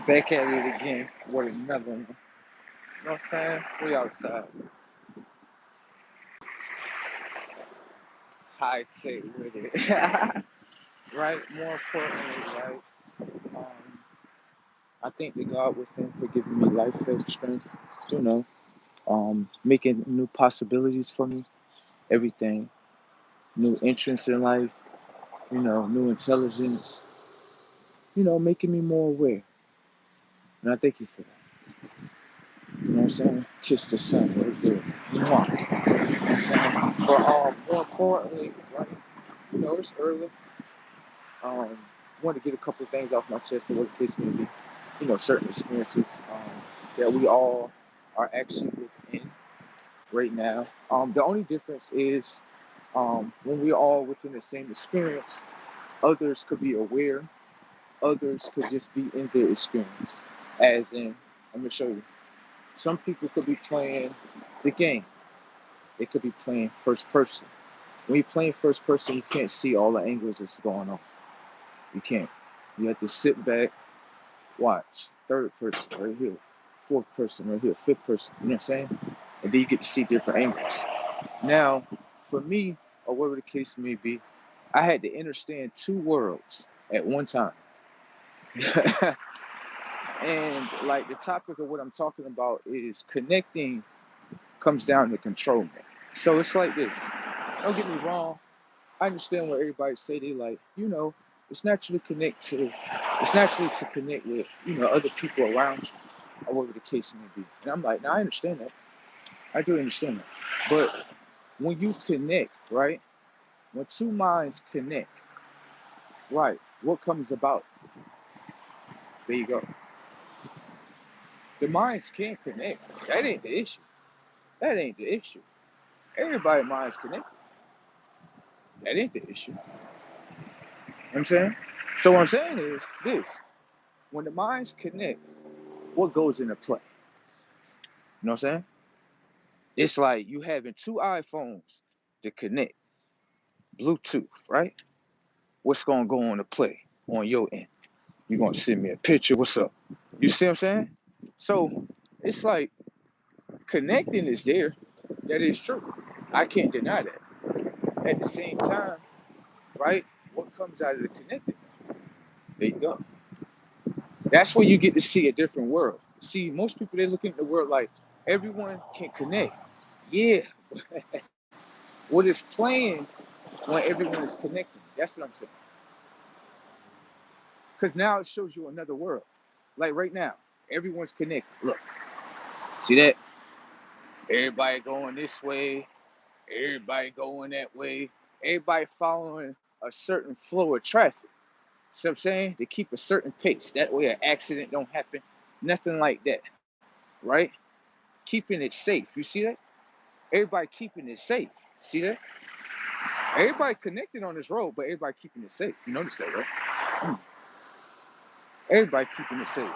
Back at it again with another one. You know what I'm saying? We outside. High tech with it. Right? More importantly, right? Um, I thank the God within for giving me life, faith, strength, you know, making new possibilities for me, everything. New entrance in life, new intelligence, making me more aware. And I thank you for that. You know what I'm saying? Kiss the sun right there. Mwah. You know what I'm saying? But more importantly, right? It's early. Want to get a couple of things off my chest and what the case may be. Certain experiences that we all are actually within right now. The only difference is when we're all within the same experience, others could be aware, others could just be in their experience. As in, I'm gonna show you. Some people could be playing the game. They could be playing first person. When you're playing first person, you can't see all the angles that's going on. You can't. You have to sit back, watch. Third person right here. Fourth person right here. Fifth person. You know what I'm saying? And then you get to see different angles. Now, for me, or whatever the case may be, I had to understand two worlds at one time. And like the topic of what I'm talking about is connecting comes down to controlment. So it's like this. Don't get me wrong. I understand what everybody say. They like, it's naturally it's naturally to connect with, other people around you, or whatever the case may be. And I'm like, now I understand that. I do understand that. But when you connect, right? When two minds connect, right? What comes about? There you go. The minds can't connect. That ain't the issue. That ain't the issue. Everybody minds connect. That ain't the issue. You know what I'm saying? So what I'm saying is this. When the minds connect, what goes into play? You know what I'm saying? It's like you having two iPhones to connect, Bluetooth, right? What's gonna go into play on your end? You're gonna send me a picture. What's up? You see what I'm saying? So it's like connecting is there. That is true. I can't deny that. At the same time, right? What comes out of the connected? There you go. That's where you get to see a different world. See, most people they look at the world like everyone can connect. Yeah. What is playing when everyone is connecting? That's what I'm saying. Because now it shows you another world. Like right now, everyone's connected. Look, see that? Everybody going this way, everybody going that way, everybody following a certain flow of traffic. See what I'm saying? They keep a certain pace. That way an accident don't happen. Nothing like that. Right? Keeping it safe. You see that? Everybody keeping it safe. See that? Everybody connected on this road, but everybody keeping it safe. You notice that, right? Everybody keeping it safe.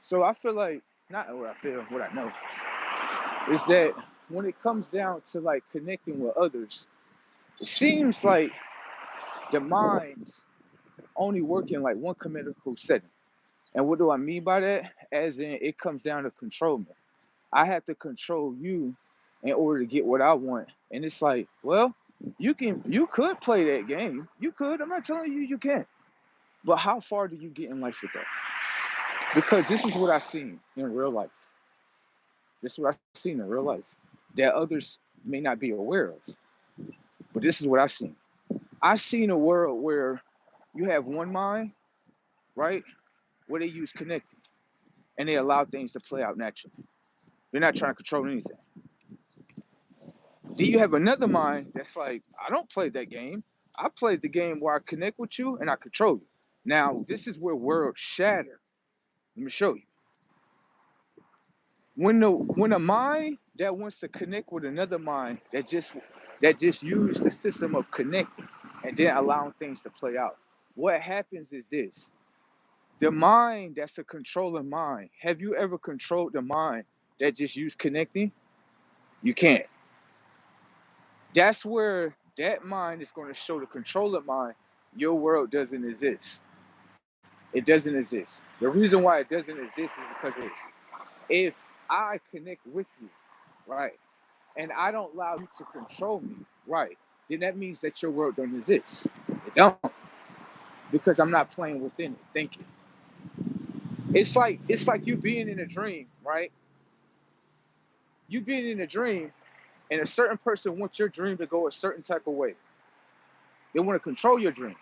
So I feel like, not what I feel, what I know, is that when it comes down to like connecting with others, it seems like the mind's only work in like one chemical setting. And what do I mean by that? As in, it comes down to controlment. I have to control you in order to get what I want. And it's like, well, you could play that game. You could. I'm not telling you you can't. But how far do you get in life with that? Because this is what I've seen in real life. This is what I've seen in real life that others may not be aware of. But this is what I've seen. I've seen a world where you have one mind, right? Where they use connecting and they allow things to play out naturally. They're not trying to control anything. Then you have another mind that's like, I don't play that game. I played the game where I connect with you and I control you. Now, this is where worlds shatter. Let me show you. When a mind that wants to connect with another mind that just use the system of connecting and then allowing things to play out, what happens is this: the mind that's a controlling mind. Have you ever controlled the mind that just use connecting? You can't. That's where that mind is going to show the controlling mind your world doesn't exist. It doesn't exist. The reason why it doesn't exist is because it's if I connect with you, right, and I don't allow you to control me, right, then that means that your world don't exist. It don't, because I'm not playing within it. Thank you. It's like you being in a dream, right? You being in a dream, and a certain person wants your dream to go a certain type of way. They want to control your dream.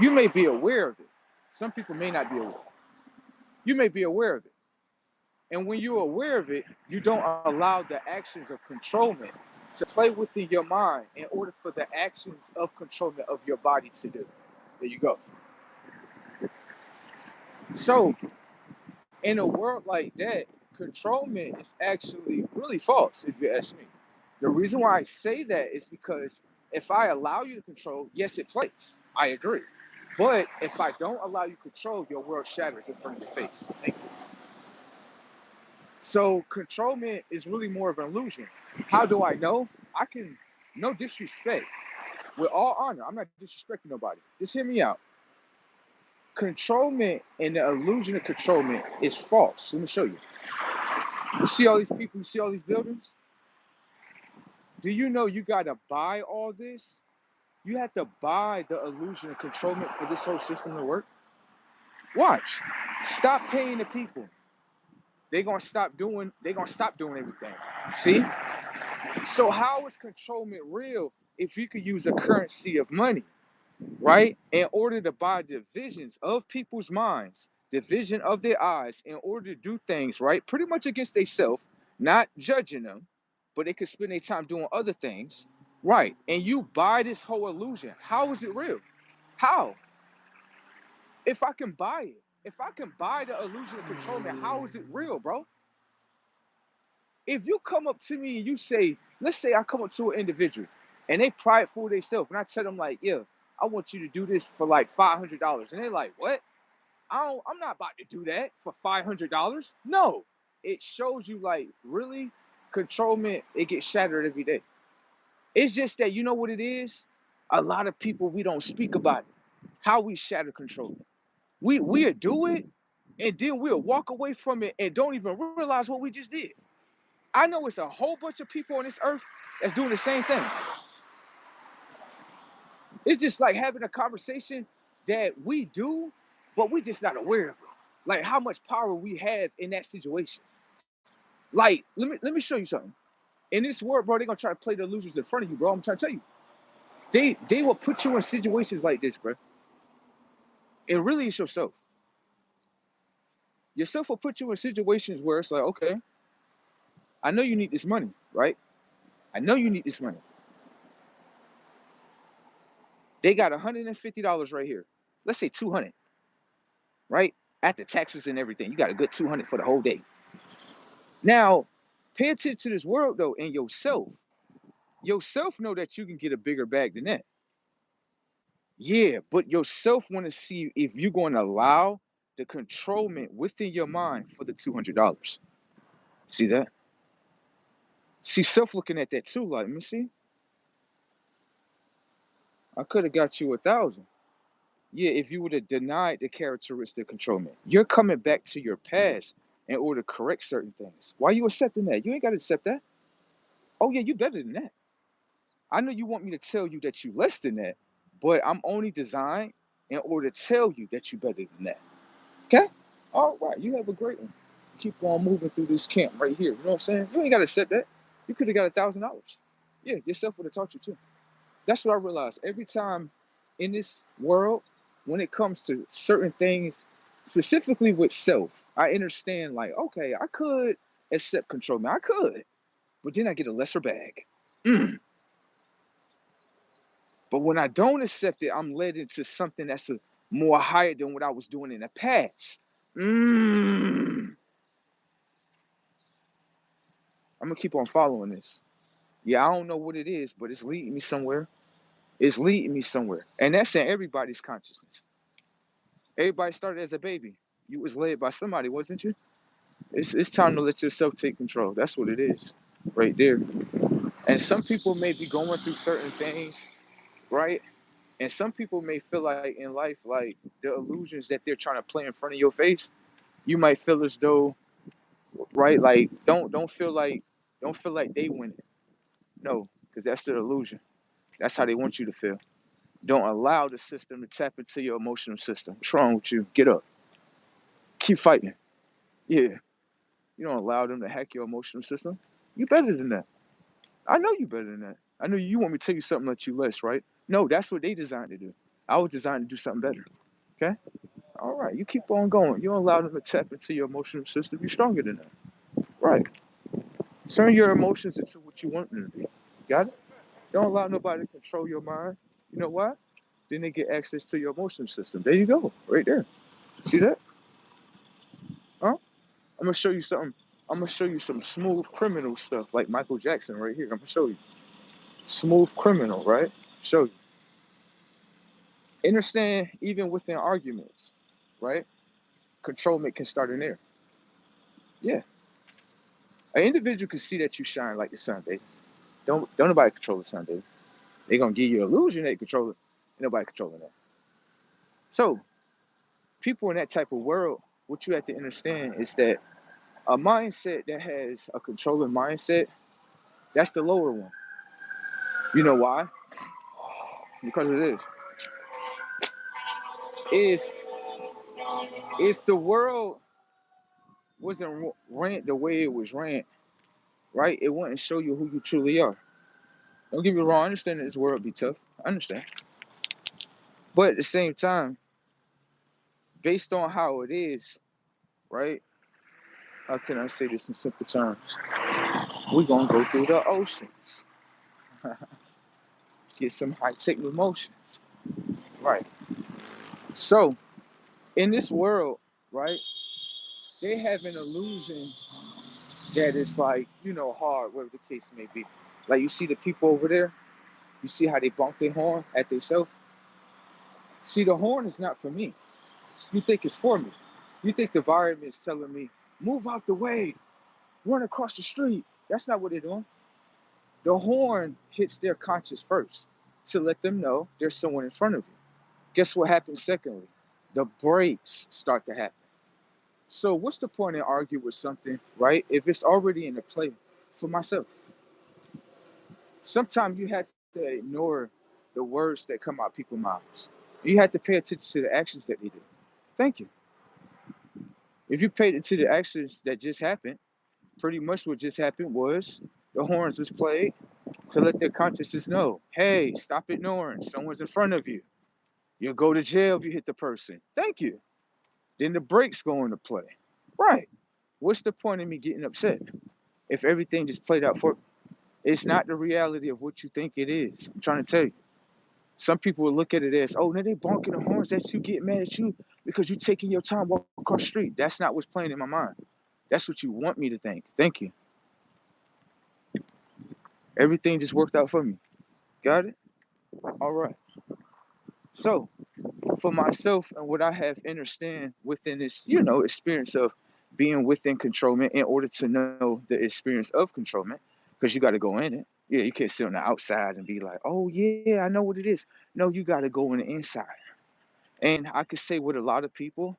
You may be aware of it. Some people may not be aware. You may be aware of it. And when you're aware of it, you don't allow the actions of controlment to play within your mind in order for the actions of controlment of your body to do. There you go. So, in a world like that, controlment is actually really false, if you ask me. The reason why I say that is because if I allow you to control, yes, it plays. I agree. But if I don't allow you to control, your world shatters in front of your face. Thank you. So controlment is really more of an illusion. How do I know? I can, no disrespect, with all honor, I'm not disrespecting nobody. Just hear me out. Controlment and the illusion of controlment is false. Let me show you. You see all these people, you see all these buildings? Do you know you gotta buy all this? You have to buy the illusion of controlment for this whole system to work. Watch. Stop paying the people. They're gonna stop doing everything. See? So how is controlment real if you could use a currency of money, right? In order to buy divisions of people's minds, division of their eyes, in order to do things, right? Pretty much against themselves, not judging them, but they could spend their time doing other things, right? And you buy this whole illusion. How is it real? How? If I can buy it, if I can buy the illusion of controlment, how is it real, bro? If you come up to me and you say, let's say I come up to an individual and they prideful themselves, and I tell them like, yeah, I want you to do this for like $500, and they're like, what? I'm not about to do that for $500. No, it shows you like really controlment. It gets shattered every day. It's just that you know what it is. A lot of people we don't speak about it. How we shatter controlment. We'll do it, and then we'll walk away from it and don't even realize what we just did. I know it's a whole bunch of people on this earth that's doing the same thing. It's just like having a conversation that we do, but we just not aware of it. Like how much power we have in that situation. Like, let me show you something. In this world, bro, they're gonna try to play the losers in front of you, bro. I'm trying to tell you. They will put you in situations like this, bro. It really is yourself. Yourself will put you in situations where it's like, okay, I know you need this money, right? I know you need this money. They got $150 right here. Let's say 200, right? After taxes and everything, you got a good 200 for the whole day. Now, pay attention to this world though, and yourself. Yourself know that you can get a bigger bag than that. Yeah, but yourself want to see if you're going to allow the controlment within your mind for the $200. See that? See, self looking at that too. Like, let me see. I could have got you 1,000. Yeah, if you would have denied the characteristic controlment, you're coming back to your past in order to correct certain things. Why are you accepting that? You ain't got to accept that. Oh yeah, you better than that. I know you want me to tell you that you less than that, but I'm only designed in order to tell you that you better than that. Okay? All right, you have a great one. Keep on moving through this camp right here. You know what I'm saying? You ain't got to accept that. You could have got $1,000. Yeah, yourself would have taught you too. That's what I realized. Every time in this world, when it comes to certain things, specifically with self, I understand like, okay, I could accept control. Man, I could, but then I get a lesser bag. Mm. But when I don't accept it, I'm led into something that's more higher than what I was doing in the past. I'm gonna keep on following this. Yeah, I don't know what it is, but it's leading me somewhere. It's leading me somewhere. And that's in everybody's consciousness. Everybody started as a baby. You was led by somebody, wasn't you? It's time to let yourself take control. That's what it is, right there. And some people may be going through certain things, right? And some people may feel like in life, like the illusions that they're trying to play in front of your face, you might feel as though, right? Like don't feel like they win it. No, because that's the illusion. That's how they want you to feel. Don't allow the system to tap into your emotional system. What's wrong with you? Get up. Keep fighting. Yeah. You don't allow them to hack your emotional system. You better than that. I know you better than that. I know you want me to tell you something that you less, right? No, that's what they designed to do. I was designed to do something better. Okay? All right. You keep on going. You don't allow them to tap into your emotional system. You're stronger than that. Right. Turn your emotions into what you want them to be. Got it? Don't allow nobody to control your mind. You know why? Then they get access to your emotional system. There you go. Right there. See that? Huh? I'm gonna show you something. I'm gonna show you some smooth criminal stuff like Michael Jackson right here. I'm gonna show you. Smooth criminal, right? Show you. Understand even within arguments, right? Controlment can start in there. Yeah. An individual can see that you shine like the sun, baby. Don't nobody control the sun, baby. They're gonna give you an illusion they control it. Ain't nobody controlling that. So people in that type of world, what you have to understand is that a mindset that has a controlling mindset, that's the lower one. You know why? Because it is. If if the world wasn't ran the way it was ran, right, it wouldn't show you who you truly are. Don't get me wrong, I understand that this world be tough. I understand. But at the same time, based on how it is, right? How can I say this in simple terms? We're gonna go through the oceans, get some high-tech emotions. Right. So in this world, right, they have an illusion that is like, hard, whatever the case may be. Like you see the people over there, you see how they bonk their horn at themselves. See, the horn is not for me. You think it's for me. You think the environment is telling me, move out the way, run across the street. That's not what they're doing. The horn hits their conscience first to let them know there's someone in front of you. Guess what happens secondly? The brakes start to happen. So what's the point in arguing with something, right? If it's already in the play for myself. Sometimes you have to ignore the words that come out people's mouths. You have to pay attention to the actions that they do. Thank you. If you paid attention to the actions that just happened, pretty much what just happened was the horns was played to let their consciences know, hey, stop ignoring. Someone's in front of you. You'll go to jail if you hit the person. Thank you. Then the brakes go into play. Right. What's the point of me getting upset if everything just played out for me? It's not the reality of what you think it is. I'm trying to tell you. Some people will look at it as, oh, now they bonking the horns that you get mad at you because you taking your time walking across the street. That's not what's playing in my mind. That's what you want me to think. Thank you. Everything just worked out for me. Got it? All right. So for myself and what I have understand within this, experience of being within controlment in order to know the experience of controlment, because you got to go in it. Yeah, you can't sit on the outside and be like, oh yeah, I know what it is. No, you got to go in the inside. And I could say with a lot of people,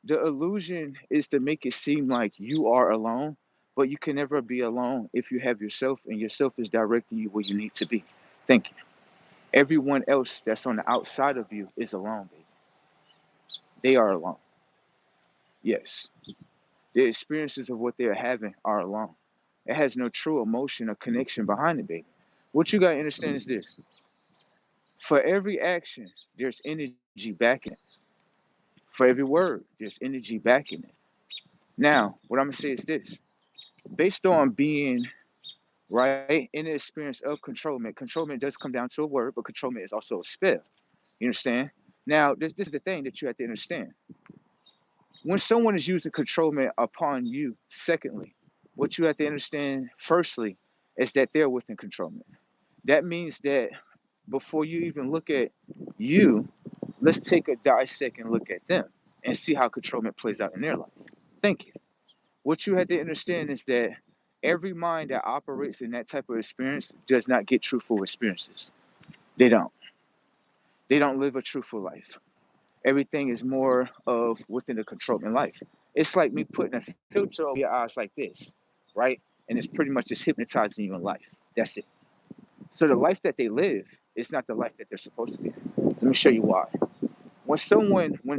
the illusion is to make it seem like you are alone, but you can never be alone if you have yourself and yourself is directing you where you need to be. Thank you. Everyone else that's on the outside of you is alone, baby. They are alone. Yes. The experiences of what they're having are alone. It has no true emotion or connection behind it, baby. What you gotta understand is this. For every action, there's energy backing it. For every word, there's energy backing it. Now, what I'm gonna say is this. Based on being right in the experience of controlment does come down to a word, but controlment is also a spell. You understand? Now, this is the thing that you have to understand. When someone is using controlment upon you, secondly, what you have to understand, firstly, is that they're within controlment. That means that before you even look at you, let's take a dissect and look at them and see how controlment plays out in their life. Thank you. What you have to understand is that every mind that operates in that type of experience does not get truthful experiences. They don't. They don't live a truthful life. Everything is more of within the controlling life. It's like me putting a filter over your eyes like this, right? And it's pretty much just hypnotizing you in life. That's it. So the life that they live is not the life that they're supposed to be. Let me show you why. When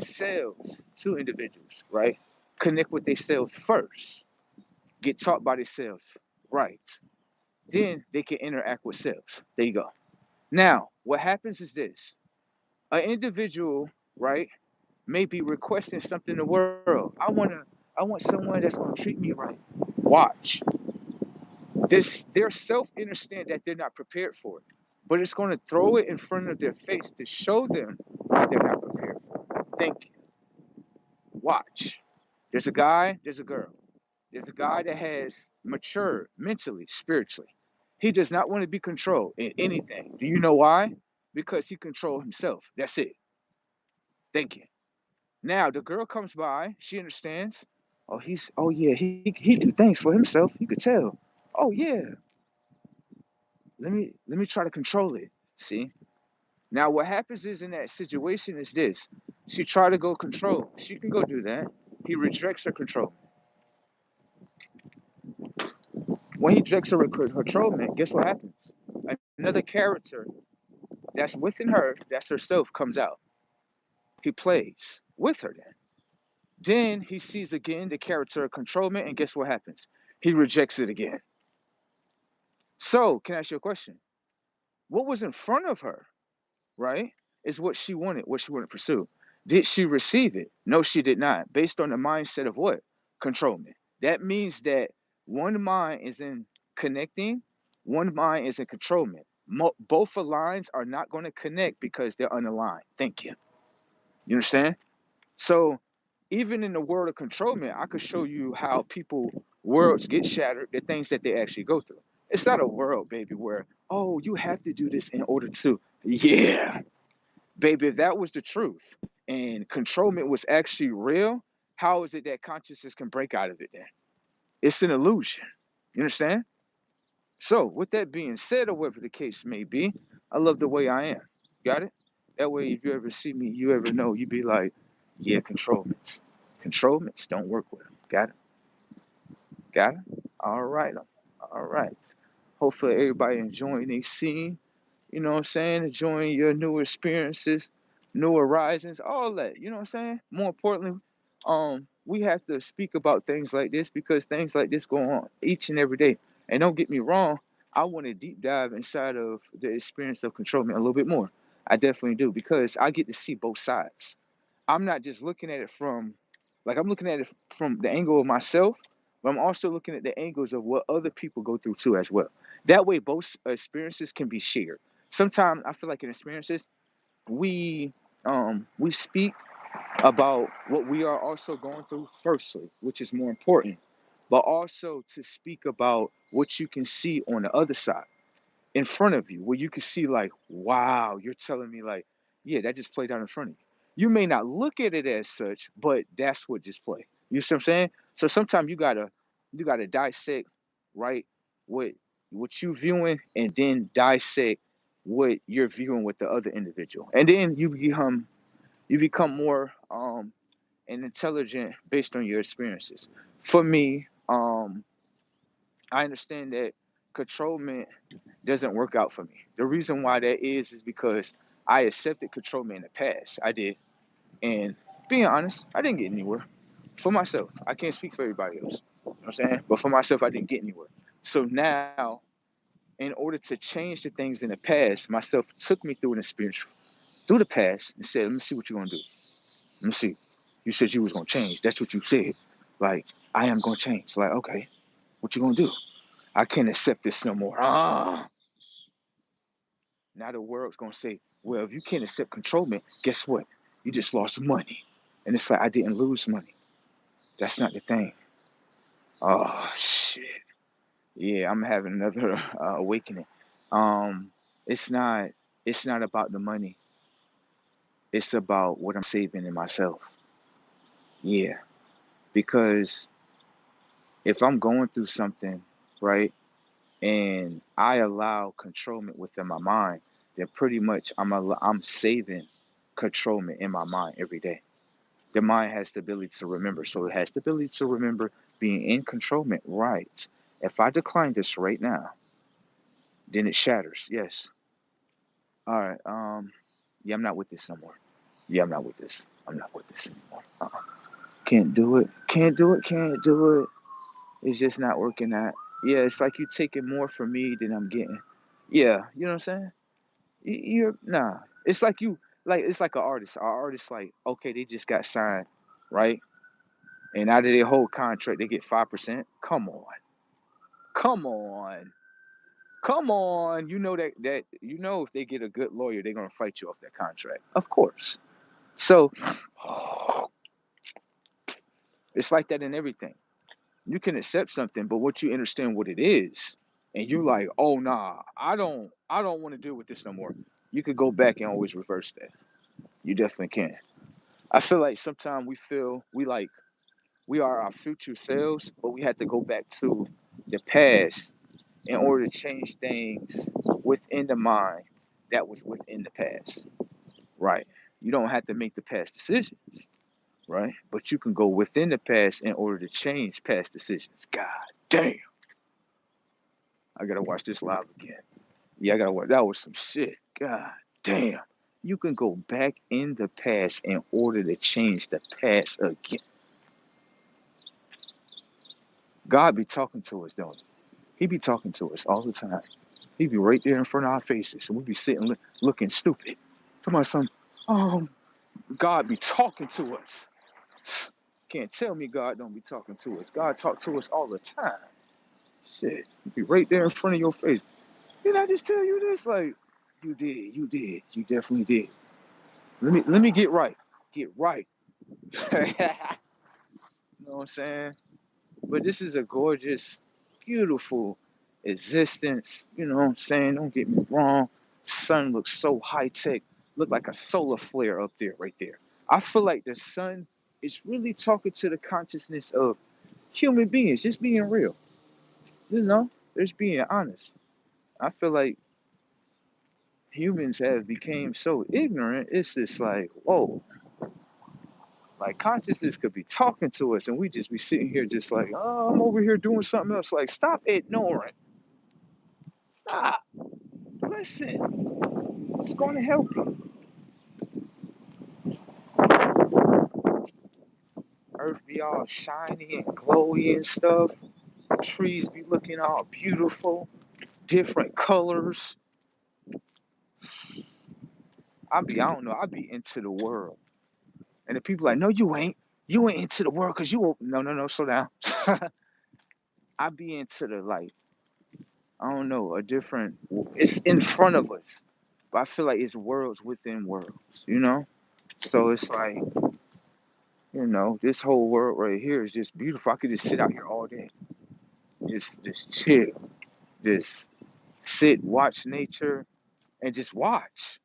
cells, two individuals, right, connect with themselves first, get taught by themselves, right, then they can interact with cells. There you go. Now, what happens is this: an individual, right, may be requesting something in the world. I want someone that's gonna treat me right. Watch. Their self understand that they're not prepared for it. But it's gonna throw it in front of their face to show them why they're not prepared for it. Think, watch. There's a guy, there's a girl. There's a guy that has matured mentally, spiritually. He does not want to be controlled in anything. Do you know why? Because he controls himself. That's it. Thinking. Now the girl comes by, she understands. Oh yeah, he do things for himself. You could tell. Oh yeah, let me try to control it. See? Now what happens is in that situation is this. She tried to go control. She can go do that. He rejects her control. When he rejects her controlment, guess what happens? Another character that's within her, that's herself, comes out. He plays with her then. Then he sees again the character of controlment, and guess what happens? He rejects it again. So, can I ask you a question? What was in front of her, right, is what she wanted to pursue. Did she receive it? No, she did not. Based on the mindset of what? Controlment. That means that one mind is in connecting, one mind is in controlment. Both lines are not going to connect because they're unaligned. Thank you. You understand? So, even in the world of controlment, I could show you how people worlds get shattered, the things that they actually go through. It's not a world, baby, where oh you have to do this in order to. Yeah, baby, if that was the truth and controlment was actually real, how is it that consciousness can break out of it then? It's an illusion. You understand? So, with that being said, or whatever the case may be, I love the way I am. Got it? That way, if you ever see me, you ever know, you be like, yeah, controlments. Controlments don't work with them. Got it? Got it? All right. All right. Hopefully, everybody enjoying their scene. You know what I'm saying? Enjoying your new experiences, new horizons, all that. You know what I'm saying? More importantly, we have to speak about things like this because things like this go on each and every day. And don't get me wrong, I want to deep dive inside of the experience of controlment a little bit more. I definitely do because I get to see both sides. I'm not just looking at it from, like, I'm looking at it from the angle of myself, but I'm also looking at the angles of what other people go through too as well. That way, both experiences can be shared. Sometimes I feel like in experiences, we speak about what we are also going through firstly, which is more important, but also to speak about what you can see on the other side in front of you where you can see like, wow, you're telling me like, yeah, that just played out in front of you. You may not look at it as such, but that's what just played. You see what I'm saying? So sometimes you gotta dissect, right, what what you viewing and then dissect what you're viewing with the other individual. And then you become more and intelligent based on your experiences. For me, I understand that controlment doesn't work out for me. The reason why that is because I accepted controlment in the past. I did. And being honest, I didn't get anywhere. For myself. I can't speak for everybody else. You know what I'm saying? But for myself, I didn't get anywhere. So now, in order to change the things in the past, myself took me through an experience through the past and said, let me see what you're gonna do. Let me see. You said you was gonna change. That's what you said. Like, I am gonna change. Like, okay, what you gonna do? I can't accept this no more. Now the world's gonna say, well, if you can't accept controlment, guess what? You just lost money. And it's like I didn't lose money. That's not the thing. Oh shit. Yeah, I'm having another awakening. Um, it's not it's not about the money. It's about what I'm saving in myself. Yeah. Because if I'm going through something, right, and I allow controlment within my mind, then pretty much I'm saving controlment in my mind every day. The mind has the ability to remember, so it has the ability to remember being in controlment. Right. If I decline this right now, then it shatters. Yes. All right. Yeah, I'm not with this no more. Yeah, I'm not with this. I'm not with this anymore. Can't do it. Can't do it. Can't do it. It's just not working out. Yeah, it's like you taking more from me than I'm getting. Yeah, you know what I'm saying? You're nah. It's like you like it's like an artist. Our artist like okay, they just got signed, right? And out of their whole contract, they get 5%. Come on, come on, come on. You know that you know if they get a good lawyer, they're gonna fight you off that contract. Of course. So it's like that in everything. You can accept something, but once you understand what it is, and you like, oh nah, I don't want to deal with this no more. You could go back and always reverse that. You definitely can. I feel like sometimes we feel we like we are our future selves, but we have to go back to the past in order to change things within the mind that was within the past. Right. You don't have to make the past decisions, right? But you can go within the past in order to change past decisions. God damn. I gotta watch this live again. Yeah, I gotta watch. That was some shit. God damn. You can go back in the past in order to change the past again. God be talking to us, don't he? He be talking to us all the time. He be right there in front of our faces, and we be sitting looking stupid. Come on, son. Um, God be talking to us. Can't tell me God don't be talking to us. God talk to us all the time. Shit, he be right there in front of your face. Did I just tell you this? Like, you definitely did. Let me get right. Get right. You know what I'm saying? But this is a gorgeous, beautiful existence. You know what I'm saying? Don't get me wrong. Sun looks so high tech. Look like a solar flare up there, right there. I feel like the sun is really talking to the consciousness of human beings, just being real. You know, just being honest. I feel like humans have become so ignorant. It's just like, whoa, like consciousness could be talking to us, and we just be sitting here, just like, oh, I'm over here doing something else. Like, stop ignoring. Stop. Listen. It's going to help you. Earth be all shiny and glowy and stuff. Trees be looking all beautiful, different colors. I don't know. I be into the world, and the people like, no, you ain't. You ain't into the world because you won't. No, no, no. Slow down. I be into the like, I don't know, a different. It's in front of us, but I feel like it's worlds within worlds. You know. So it's like, this whole world right here is just beautiful. I could just sit out here all day, just chill, just sit, watch nature, and just watch,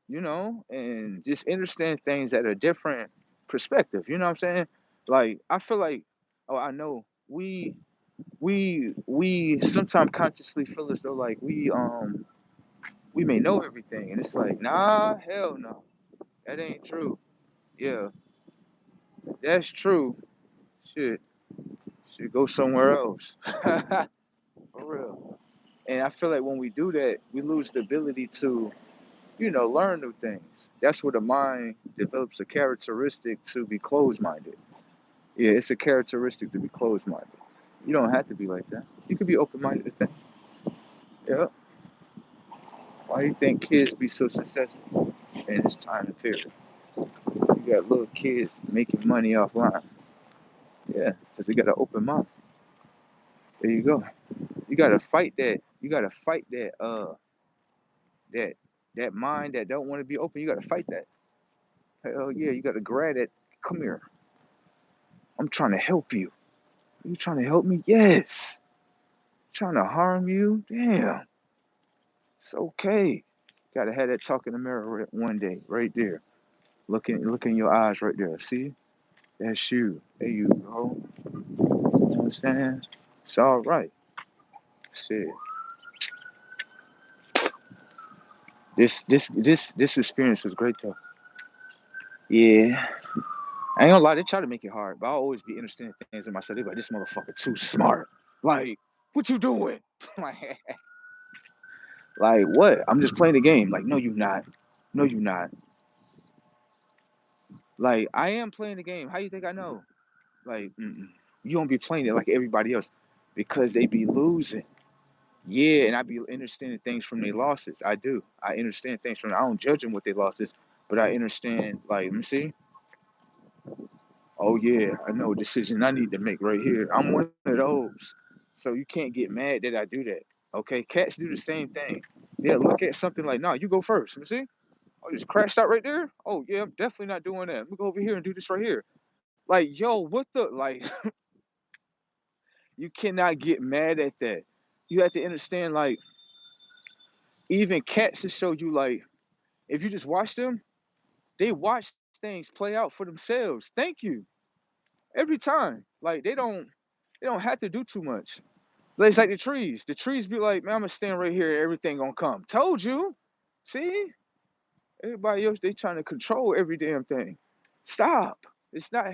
and just understand things at a different perspective. You know what I'm saying? Like I feel like, oh, I know we sometimes consciously feel as though like we may know everything, and it's like, nah, hell no, that ain't true. Yeah, that's true. Shit, should go somewhere else. For real. And I feel like when we do that, we lose the ability to learn new things. That's where the mind develops a characteristic to be closed-minded. Yeah, it's a characteristic to be closed-minded. You don't have to be like that. You could be open-minded to things. Yeah. Why do you think kids be so successful in this time and period? You got little kids making money offline. Yeah, because they got an open mind. There you go. You gotta fight that. You gotta fight that that mind that don't want to be open. You gotta fight that. Hell yeah, you gotta grab that. Come here. I'm trying to help you. You trying to help me? Yes. Trying to harm you? Damn. It's okay. Gotta have that talk in the mirror one day, right there. Look in your eyes right there. See? That's you. There you go. You know what I'm saying? It's all right. Shit. This experience was great though. Yeah. I ain't gonna lie, they try to make it hard, but I'll always be interested in things in myself. They be like, this motherfucker too smart. Like, what you doing? like what? I'm just playing the game. Like, no, you not. No, you not. Like, I am playing the game. How you think I know? Like, you don't be playing it like everybody else because they be losing. Yeah, and I be understanding things from their losses. I do. I understand things from. I don't judge them with their losses, but I understand. Like, let me see. Oh yeah, I know a decision I need to make right here. I'm one of those. So you can't get mad that I do that. Okay, cats do the same thing. They'll look at something like, nah, you go first. Let me see. Oh, just crashed out right there. Oh yeah, I'm definitely not doing that. Let me go over here and do this right here. Like, yo, what the like? You cannot get mad at that. You have to understand, like, even cats will show you, like, if you just watch them, they watch things play out for themselves. Thank you. Every time. Like they don't have to do too much. It's like the trees. The trees be like, man, I'm gonna stand right here, everything gonna come. Told you. See? Everybody else, they trying to control every damn thing. Stop. It's not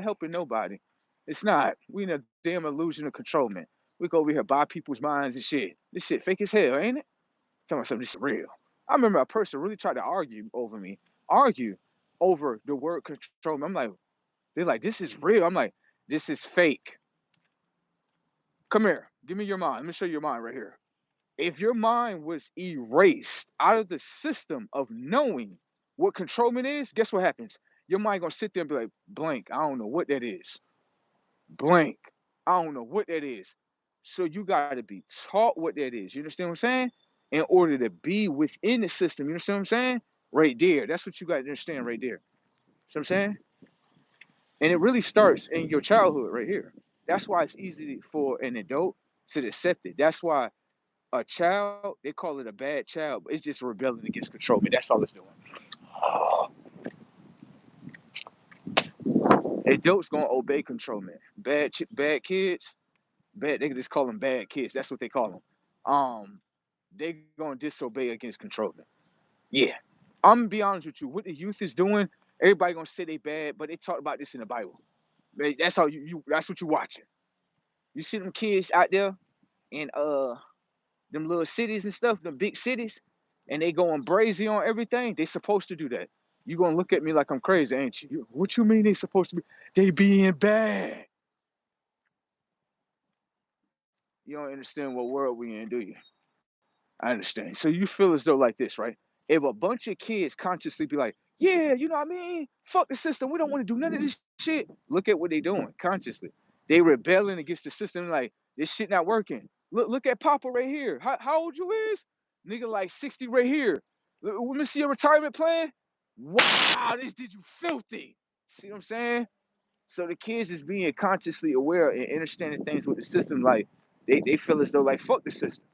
helping nobody. It's not. We in a damn illusion of controlment. We go over here buy people's minds and shit. This shit fake as hell, ain't it? Tell myself this is real. I remember a person really tried to argue over the word control. I'm like, they're like, this is real. I'm like, this is fake. Come here. Give me your mind. Let me show you your mind right here. If your mind was erased out of the system of knowing what controlment is, guess what happens? Your mind gonna sit there and be like, blank, I don't know what that is. Blank, I don't know what that is. So you gotta be taught what that is. You understand what I'm saying? In order to be within the system. You understand what I'm saying? Right there. That's what you gotta understand right there. See what I'm saying? And it really starts in your childhood right here. That's why it's easy for an adult to accept it. That's why a child, they call it a bad child, but it's just rebelling against control. Man, that's all it's doing. Adults gonna obey control, man. Bad kids, bad. They can just call them bad kids. That's what they call them. They gonna disobey against control, man. Yeah, I'm gonna be honest with you. What the youth is doing, everybody gonna say they bad, but they talk about this in the Bible. Man, that's how you. That's what you watching. You see them kids out there in them little cities and stuff, them big cities, and they going brazy on everything. They supposed to do that. You gonna look at me like I'm crazy, ain't you? What you mean they supposed to be? They being bad. You don't understand what world we in, do you? I understand. So you feel as though like this, right? If a bunch of kids consciously be like, yeah, you know what I mean? Fuck the system. We don't want to do none of this shit. Look at what they doing consciously. They rebelling against the system like this shit not working. Look at Papa right here. How old you is? Nigga like 60 right here. Let me see your retirement plan. Wow, this did you filthy. See what I'm saying? So the kids is being consciously aware and understanding things with the system like they feel as though like fuck the system.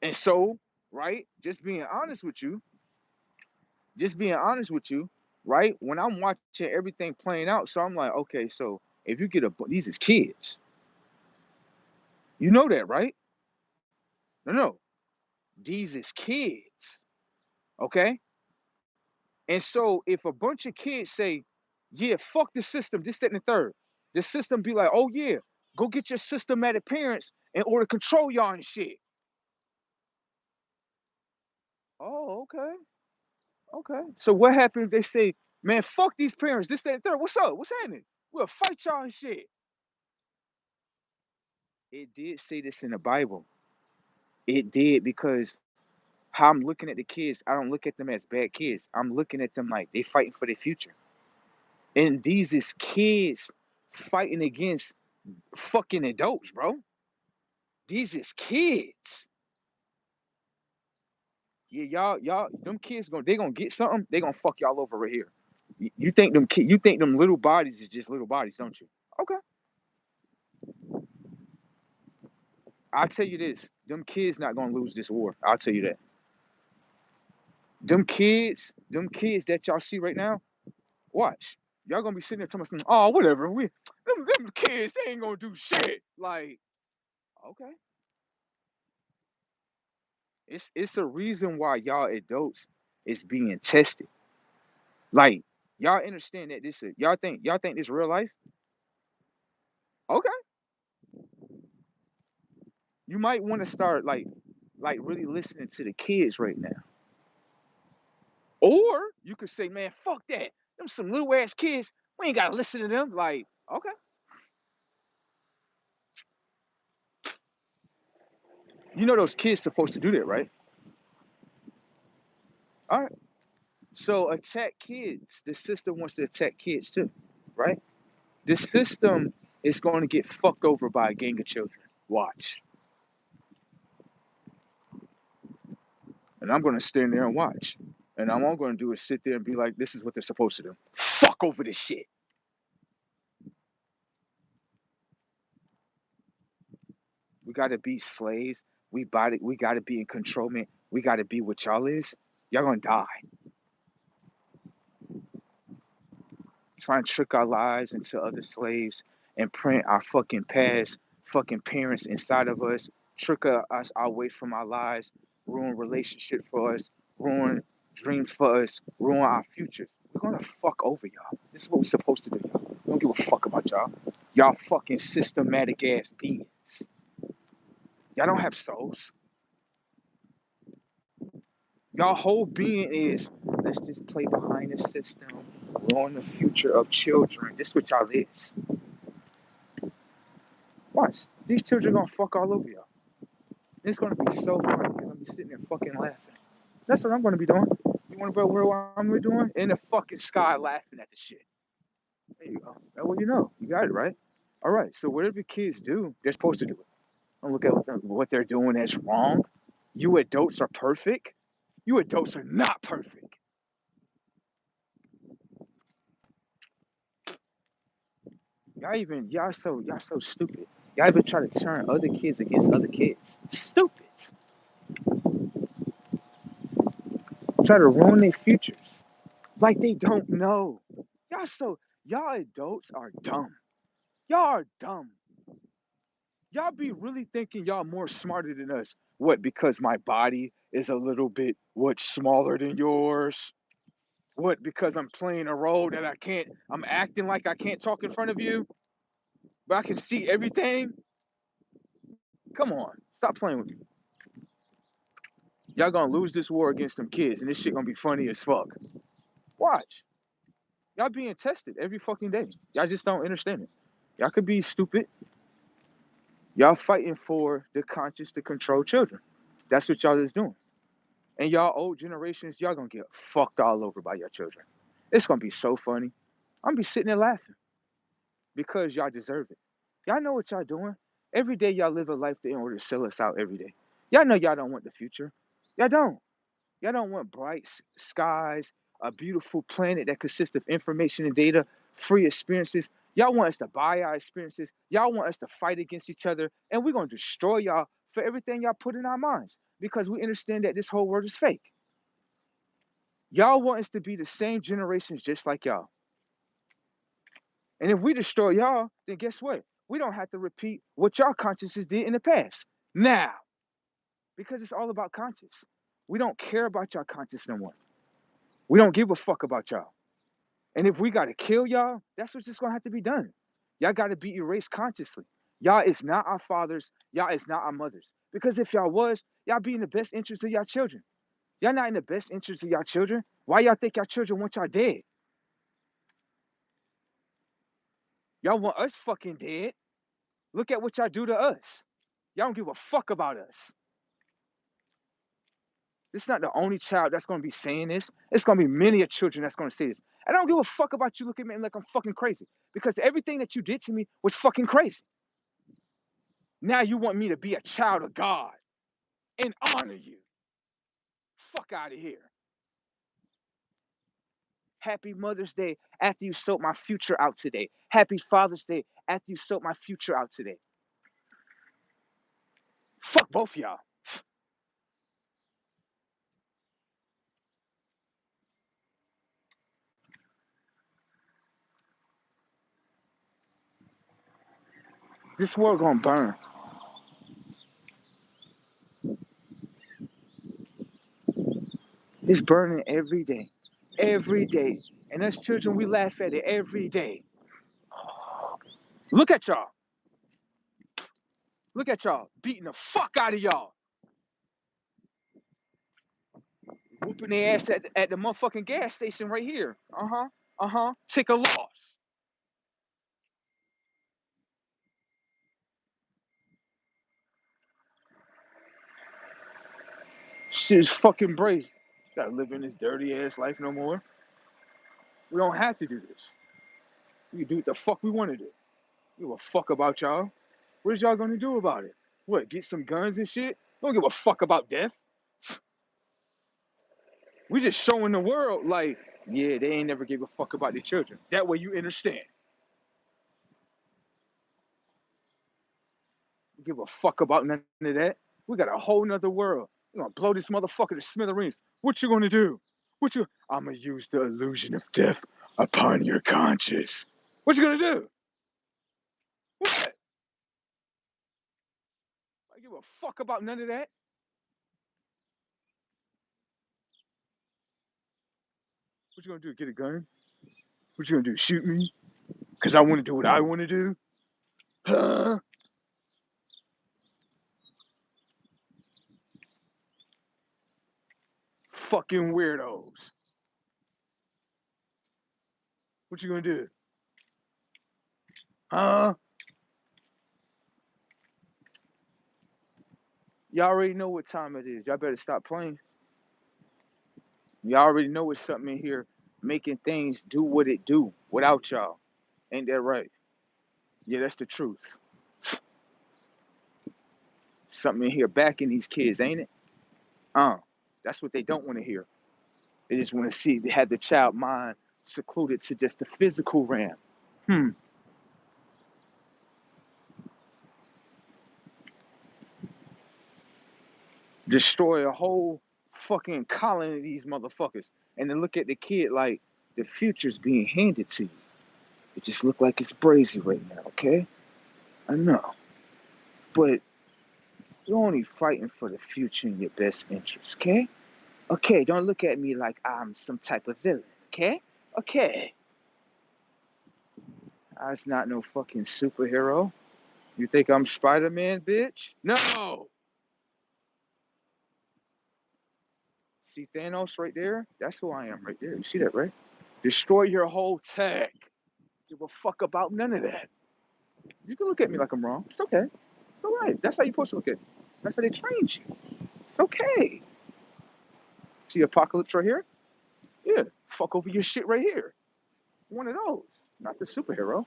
And so, right, just being honest with you, right? When I'm watching everything playing out, so I'm like, okay, so if you get these is kids, you know that, right? No, these is kids, okay? And so if a bunch of kids say, yeah, fuck the system, this, that, and the third, the system be like, oh yeah, go get your systematic parents in order to control y'all and shit. Oh, okay. Okay. So what happens if they say, man, fuck these parents, this, that, and third? What's up? What's happening? We'll fight y'all and shit. It did say this in the Bible. It did because how I'm looking at the kids, I don't look at them as bad kids. I'm looking at them like they fighting for their future. And these is kids fighting against fucking adults, bro. These is kids. Yeah, y'all, them kids they gonna get something. They gonna fuck y'all over right here. You think you think them little bodies is just little bodies, don't you? Okay. I'll tell you this, them kids not gonna lose this war. I'll tell you that. Them kids that y'all see right now, watch. Y'all gonna be sitting there telling me, oh, whatever. Them kids, they ain't gonna do shit. Like, okay. It's a reason why y'all adults is being tested. Like y'all understand that this is y'all think this real life? Okay, you might want to start like really listening to the kids right now. Or you could say, man, fuck that. Them some little ass kids. We ain't gotta listen to them. Like, okay. You know those kids supposed to do that, right? All right. So attack kids. The system wants to attack kids too, right? The system is going to get fucked over by a gang of children. Watch. And I'm going to stand there and watch. And all I'm going to do is sit there and be like, this is what they're supposed to do. Fuck over this shit. We got to be slaves. We got to be in controlment. We got to be what y'all is. Y'all going to die. Try and trick our lives into other slaves and print our fucking past, fucking parents inside of us, trick us away from our lives, ruin relationships for us, ruin dreams for us, ruin our futures. We're gonna fuck over y'all. This is what we're supposed to do, y'all. We don't give a fuck about y'all. Y'all fucking systematic ass beings. Y'all don't have souls. Y'all whole being is let's just play behind the system, ruin the future of children. This is what y'all is. Watch. These children gonna fuck all over y'all. It's gonna be so funny because I'm gonna be sitting there fucking laughing. That's what I'm gonna be doing. You wanna know what I'm gonna be doing? In the fucking sky laughing at the shit. There you go. That way you know. You got it, right? Alright, so whatever kids do, they're supposed to do it. Don't look at what they're doing as wrong. You adults are perfect. You adults are not perfect. Y'all so stupid. Y'all even try to turn other kids against other kids. Stupid. Try to ruin their futures. Like they don't know. Y'all adults are dumb. Y'all are dumb. Y'all be really thinking y'all more smarter than us. What, because my body is a little bit smaller than yours? What, because I'm playing a role that I'm acting like I can't talk in front of you, but I can see everything? Come on, stop playing with me. Y'all gonna lose this war against some kids and this shit gonna be funny as fuck. Watch. Y'all being tested every fucking day. Y'all just don't understand it. Y'all could be stupid. Y'all fighting for the conscious to control children. That's what y'all is doing. And y'all old generations, y'all gonna get fucked all over by your children. It's gonna be so funny. I'm gonna be sitting there laughing because y'all deserve it. Y'all know what y'all doing. Every day y'all live a life in order to sell us out every day. Y'all know y'all don't want the future. Y'all don't. Y'all don't want bright skies, a beautiful planet that consists of information and data, free experiences. Y'all want us to buy our experiences. Y'all want us to fight against each other, and we're gonna destroy y'all for everything y'all put in our minds because we understand that this whole world is fake. Y'all want us to be the same generations just like y'all. And if we destroy y'all, then guess what? We don't have to repeat what y'all consciences did in the past. Now, because it's all about conscience. We don't care about y'all conscience no more. We don't give a fuck about y'all. And if we gotta kill y'all, that's what's just gonna have to be done. Y'all gotta be erased consciously. Y'all is not our fathers. Y'all is not our mothers. Because if y'all was, y'all be in the best interest of y'all children. Y'all not in the best interest of y'all children. Why y'all think y'all children want y'all dead? Y'all want us fucking dead. Look at what y'all do to us. Y'all don't give a fuck about us. This is not the only child that's gonna be saying this. It's gonna be many of children that's gonna say this. I don't give a fuck about you looking at me like I'm fucking crazy. Because everything that you did to me was fucking crazy. Now you want me to be a child of God and honor you. Fuck out of here. Happy Mother's Day after you sold my future out today. Happy Father's Day after you sold my future out today. Fuck both of y'all. This world gonna burn. It's burning every day. Every day. And us children, we laugh at it every day. Look at y'all. Look at y'all. Beating the fuck out of y'all. Whooping their ass at the motherfucking gas station right here. Take a loss. Shit is fucking brazy. Gotta live in this dirty ass life no more. We don't have to do this. We can do what the fuck we want to do. We give a fuck about y'all. What is y'all gonna do about it? What, get some guns and shit? We don't give a fuck about death. We just showing the world, like, yeah, they ain't never give a fuck about their children. That way you understand. We give a fuck about none of that. We got a whole nother world. We're gonna blow this motherfucker to smithereens. What you gonna do? I'm gonna use the illusion of death upon your conscience. What you gonna do? What? I give a fuck about none of that. What you gonna do? Get a gun? What you gonna do? Shoot me? Cause I wanna do what I wanna do? Huh? Fucking weirdos. What you gonna do? Huh? Y'all already know what time it is. Y'all better stop playing. Y'all already know it's something in here making things do what it do without y'all. Ain't that right? Yeah, that's the truth. Something in here backing these kids, ain't it? That's what they don't want to hear. They just want to see they had the child mind secluded to just the physical realm. Hmm. Destroy a whole fucking colony of these motherfuckers. And then look at the kid like the future's being handed to you. It just look like it's brazy right now, okay? I know. But you're only fighting for the future in your best interest, okay? Okay, don't look at me like I'm some type of villain, okay? Okay. I was not no fucking superhero. You think I'm Spider-Man, bitch? No! See Thanos right there? That's who I am right there. You see that, right? Destroy your whole tech. Give a fuck about none of that. You can look at me like I'm wrong. It's okay. It's all right. That's how you're supposed to look at me. That's how they trained you. It's okay. See Apocalypse right here? Yeah. Fuck over your shit right here. One of those. Not the superhero.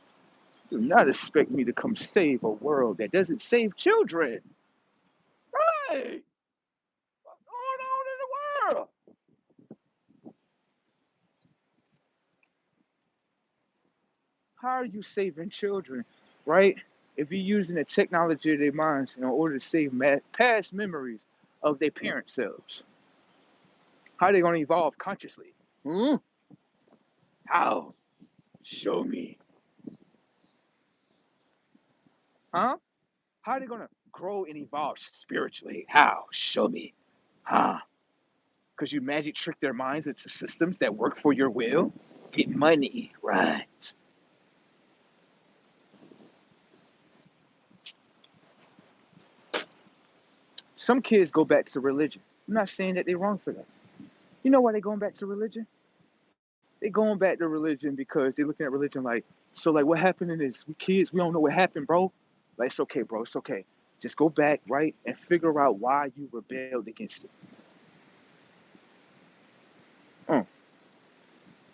Do not expect me to come save a world that doesn't save children. Hey! What's going on in the world? How are you saving children, right? If you're using the technology of their minds in order to save past memories of their parent selves, how are they going to evolve consciously? Hmm? How? Show me. Huh? How are they going to grow and evolve spiritually? How? Show me. Huh? Because you magic trick their minds into systems that work for your will? Get money, right? Some kids go back to religion. I'm not saying that they're wrong for that. You know why they're going back to religion? They going back to religion because they're looking at religion like, so like what happened in this? We kids, we don't know what happened, bro. Like it's okay, bro. It's okay. Just go back, right, and figure out why you rebelled against it. Mm.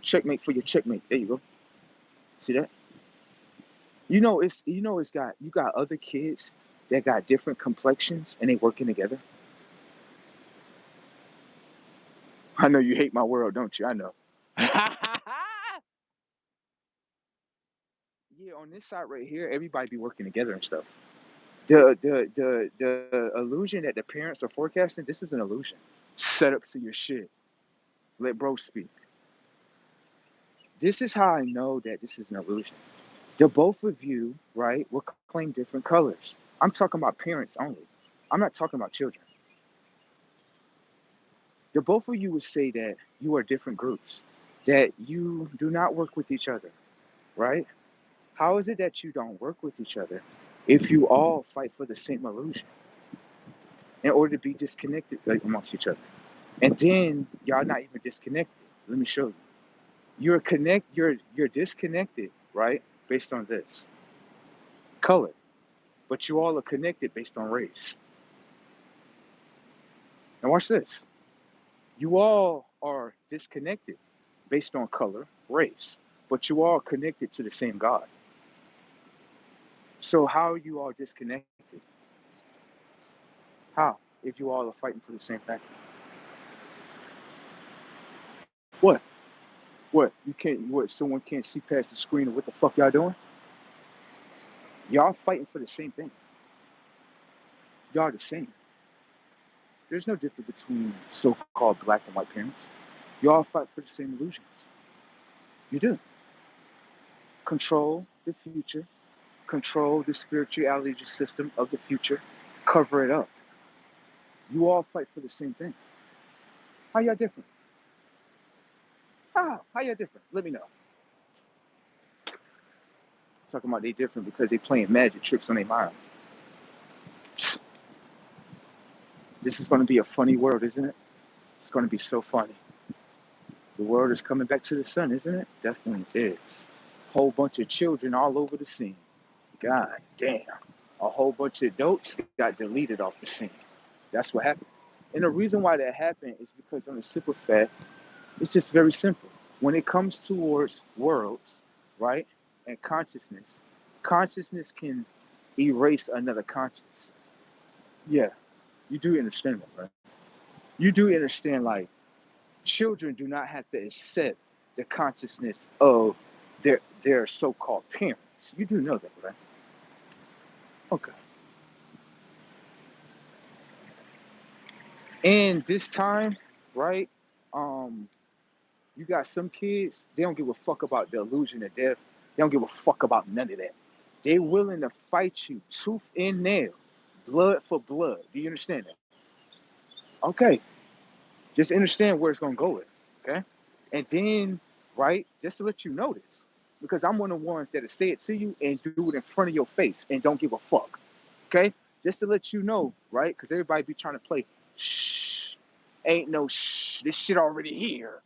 Checkmate for your checkmate. There you go. See that? It's got you got other kids that got different complexions and they working together. I know you hate my world, don't you? I know. Yeah, on this side right here, everybody be working together and stuff. The illusion that the parents are forecasting, this is an illusion. Set up to your shit. Let bro speak. This is how I know that this is an illusion. The both of you, right, will claim different colors. I'm talking about parents only. I'm not talking about children. The both of you would say that you are different groups, that you do not work with each other, right? How is it that you don't work with each other if you all fight for the same illusion in order to be disconnected like, amongst each other? And then y'all not even disconnected. Let me show you. You're disconnected, right? Based on this color, but you all are connected based on race. Now watch this. You all are disconnected based on color, race, but you all are connected to the same God. So how are you all disconnected? How? If you all are fighting for the same thing. What? What? You can't what someone can't see past the screen of what the fuck y'all doing? Y'all fighting for the same thing. Y'all the same. There's no difference between so-called black and white parents. Y'all fight for the same illusions. You do. Control the future, control the spirituality system of the future, cover it up. You all fight for the same thing. How y'all different? How y'all different? Let me know. Talking about they different because they playing magic tricks on their mind. This is going to be a funny world, isn't it? It's going to be so funny. The world is coming back to the sun, isn't it? Definitely is. Whole bunch of children all over the scene. God damn. A whole bunch of adults got deleted off the scene. That's what happened. And the reason why that happened is because on the simple fact, it's just very simple. When it comes towards worlds, right, and consciousness, consciousness can erase another conscious. Yeah, you do understand that, right? You do understand, like, children do not have to accept the consciousness of their so-called parents. You do know that, right? Okay. And this time, right? Um, you got some kids, they don't give a fuck about the illusion of death. They don't give a fuck about none of that. They willing to fight you tooth and nail, blood for blood. Do you understand that? Okay. Just understand where it's gonna go with. Okay. And then, right, just to let you know this, because I'm one of the ones that'll say it to you and do it in front of your face and don't give a fuck. Okay? Just to let you know, right? Because everybody be trying to play shh. Ain't no shh. This shit already here.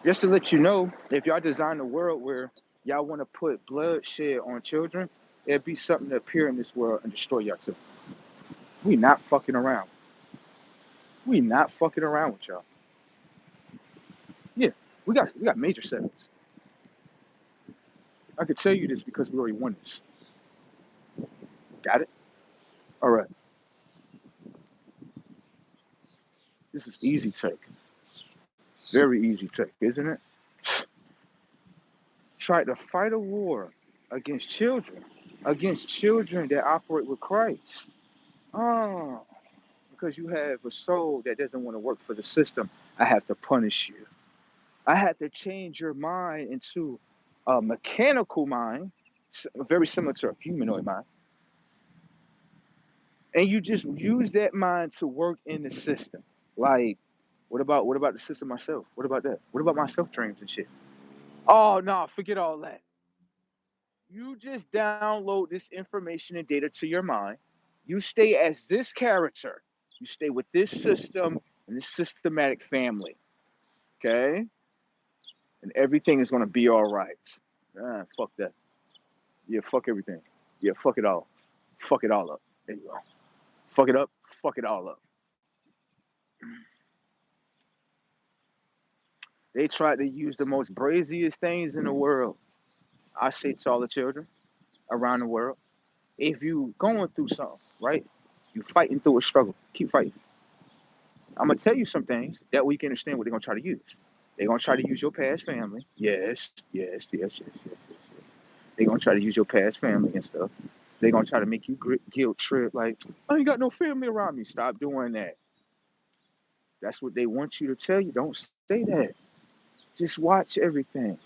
Just to let you know, if y'all design a world where y'all want to put bloodshed on children, it'd be something to appear in this world and destroy y'all too. We not fucking around. We not fucking around with y'all. Yeah, we got major setups. I could tell you this because we already won this. Got it? All right. This is easy take. Very easy take, isn't it? Try to fight a war against children that operate with Christ. Oh, because you have a soul that doesn't want to work for the system, I have to punish you. I had to change your mind into a mechanical mind, very similar to a humanoid mind. And you just use that mind to work in the system. Like, what about the system myself? What about that? What about my self dreams and shit? Oh no, forget all that. You just download this information and data to your mind. You stay as this character. You stay with this system and this systematic family. Okay? And everything is gonna be all right. Fuck that. Yeah, fuck everything. Yeah, fuck it all. Fuck it all up. There you go. Fuck it up. Fuck it all up. They tried to use the most braziest things in the world. I say to all the children around the world, if you going through something, right? You fighting through a struggle. Keep fighting. I'm gonna tell you some things that we can understand what they're gonna try to use. They're gonna try to use your past family. Yes, yes, yes, yes, yes, yes, yes. They're gonna try to use your past family and stuff. They're gonna try to make you guilt trip like, I ain't got no family around me. Stop doing that. That's what they want you to tell you. Don't say that. Just watch everything.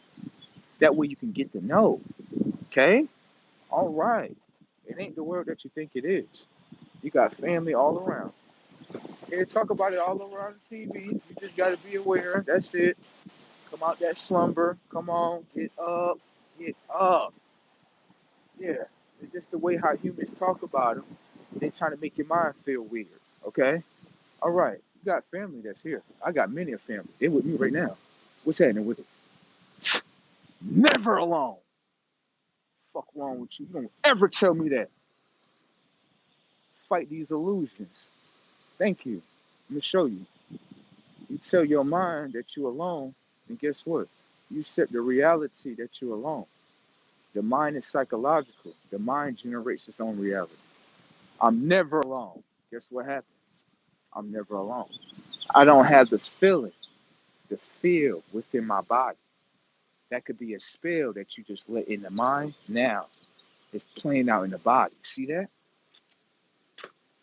That way you can get to know. Okay? All right. It ain't the world that you think it is. You got family all around. They talk about it all around the TV. You just got to be aware. That's it. Come out that slumber. Come on, get up, get up. Yeah, it's just the way how humans talk about them. They trying to make your mind feel weird. Okay. All right. You got family that's here. I got many a family. They with me right now. What's happening with it? Never alone. Fuck wrong with you? You don't ever tell me that. Fight these illusions. Thank you. Let me show you. You tell your mind that you're alone, and guess what? You set the reality that you're alone. The mind is psychological. The mind generates its own reality. I'm never alone. Guess what happens? I'm never alone. I don't have the feeling, the feel within my body. That could be a spell that you just let in the mind. Now it's playing out in the body. See that?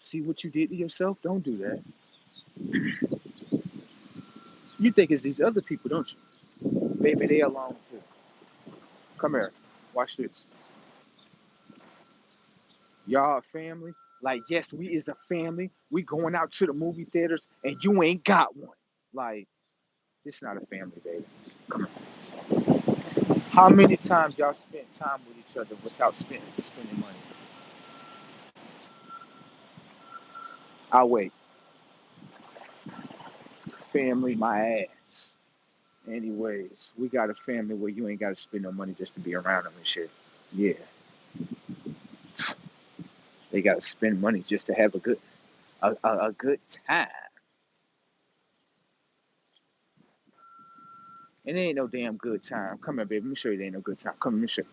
See what you did to yourself? Don't do that. You think it's these other people, don't you? Maybe they alone too. Come here. Watch this. Y'all a family? Like, yes, we is a family. We going out to the movie theaters and you ain't got one. Like, it's not a family, baby. Come on. How many times y'all spent time with each other without spending money? I'll wait. Family, my ass. Anyways, we got a family where you ain't got to spend no money just to be around them and shit. Yeah, they got to spend money just to have a good time. And it ain't no damn good time. Come here, baby. Let me show you it ain't no good time. Come here, let me show you.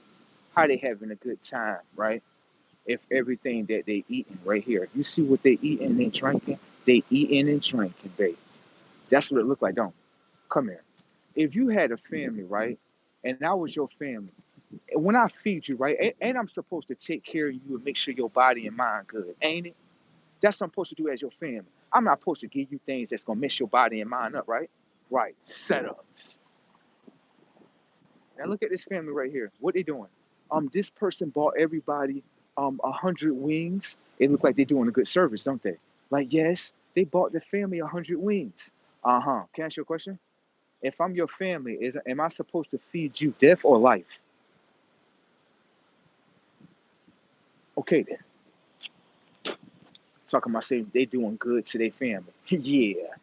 How they having a good time, right? If everything that they eating right here, you see what they eating and they drinking? They eating and drinking, baby. That's what it look like, don't it? Come here. If you had a family, right, and I was your family, when I feed you, right, and I'm supposed to take care of you and make sure your body and mind good, ain't it? That's what I'm supposed to do as your family. I'm not supposed to give you things that's gonna mess your body and mind up, right? Right. Setups. Now look at this family right here. What they doing? This person bought everybody 100 wings. It look like they're doing a good service, don't they? Like, yes, they bought the family 100 wings. Uh-huh. Can I ask you a question? If I'm your family, am I supposed to feed you death or life? Okay then. Talking about saying they doing good to their family. Yeah.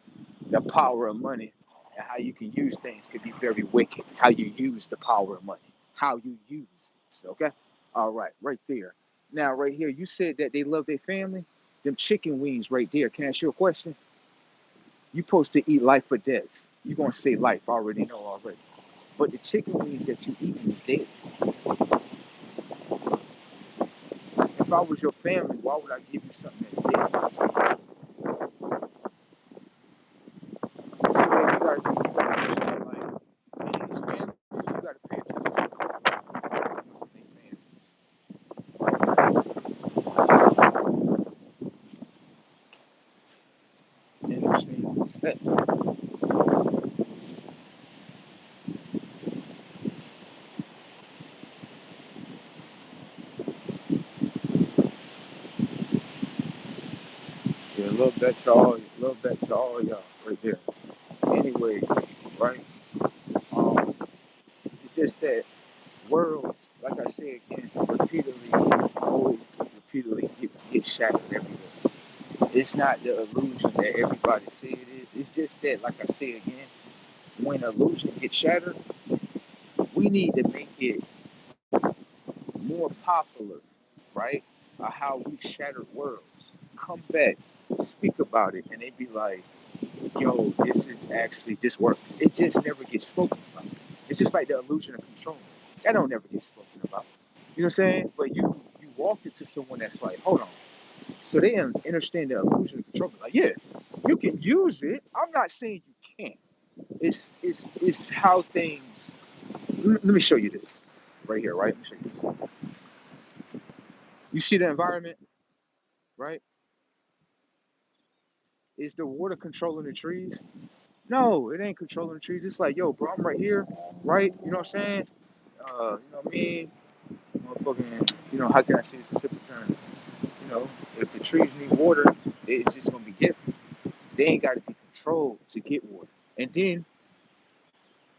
The power of money and how you can use things could be very wicked. How you use the power of money. How you use it. Okay? All right there. Now, right here, you said that they love their family. Them chicken wings right there. Can I ask you a question? You supposed to eat life or death. You're going to say life. I already know already. But the chicken wings that you eating is dead. If I was your family, why would I give you something that's dead? See, what you gotta understand, like, in these families, you gotta pay attention to what's in their families. Understand what's that? Yeah, love that to all y'all right there. Anyway, right? Um, it's just that worlds, like I said again, repeatedly, always repeatedly get shattered every day. It's not the illusion that everybody say it is. It's just that, like I say again, when illusion gets shattered, we need to make it more popular, right? How we shattered worlds. Come back, speak about it, and they be like, yo, this works. It just never gets spoken about. It's just like the illusion of control. That don't never get spoken about. You know what I'm saying? But you walk into someone that's like, hold on. So they understand the illusion of control. Like, yeah, you can use it. I'm not saying you can't. It's how things. Let me show you this right here. Right. Let me show you this. You see the environment, right? Is the water controlling the trees? No, it ain't controlling the trees. It's like, yo, bro, I'm right here, right? You know what I'm saying? You know what I mean? Motherfucking, how can I say this in simple terms? know, if the trees need water, it's just gonna be given. They ain't got to be controlled to get water. And then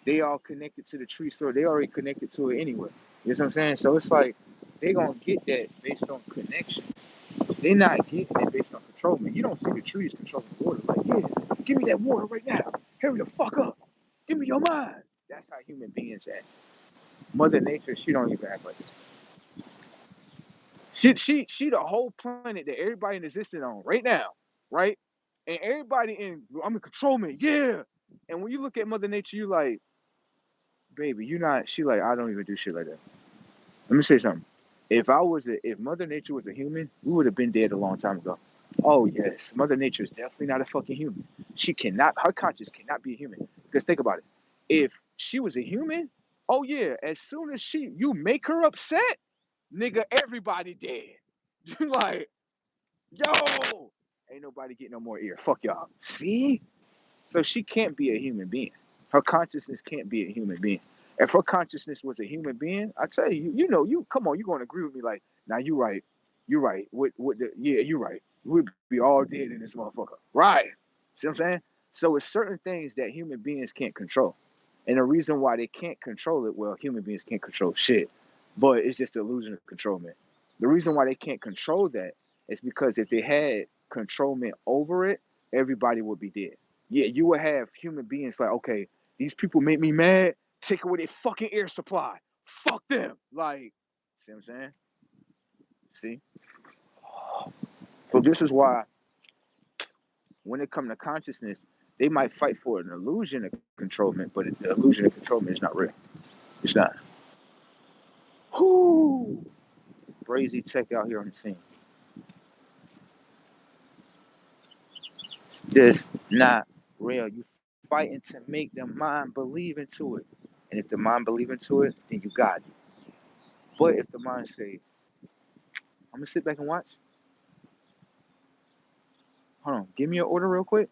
they all connected to the tree, so they already connected to it anyway. You know what I'm saying? So it's like they gonna get that based on connection. They're not getting it based on controlment. You don't see the trees controlling water. Like, yeah, give me that water right now. Hurry the fuck up. Give me your mind. That's how human beings act. Mother Nature, she don't even act like this. She the whole planet that everybody in existence on right now, right? And everybody I'm in controlment, yeah. And when you look at Mother Nature, you like, baby, you not. She like, I don't even do shit like that. Let me say something. If Mother Nature was a human, we would have been dead a long time ago. Oh yes, Mother Nature is definitely not a fucking human. She cannot. Her conscience cannot be a human. Because think about it. If she was a human, oh yeah, as soon as you make her upset, nigga, everybody dead. Like, yo, ain't nobody getting no more ear. Fuck y'all. See? So she can't be a human being. Her consciousness can't be a human being. If her consciousness was a human being, I tell you, you come on, you gonna agree with me? Like, now you right, you right. Yeah, you right. We'd be all dead in this motherfucker, right? See what I'm saying? So it's certain things that human beings can't control, and the reason why they can't control it, well, human beings can't control shit, but it's just the illusion of controlment. The reason why they can't control that is because if they had controlment over it, everybody would be dead. Yeah, you would have human beings like, okay, these people make me mad, take away their fucking air supply. Fuck them. Like, see what I'm saying? See? So this is why when it comes to consciousness, they might fight for an illusion of controlment, but the illusion of controlment is not real. It's not. Whoo! Brazy tech out here on the scene. Just not real. You fighting to make the mind believe into it. And if the mind believe into it, then you got it. But if the mind say, I'm gonna sit back and watch, hold on, give me an order real quick.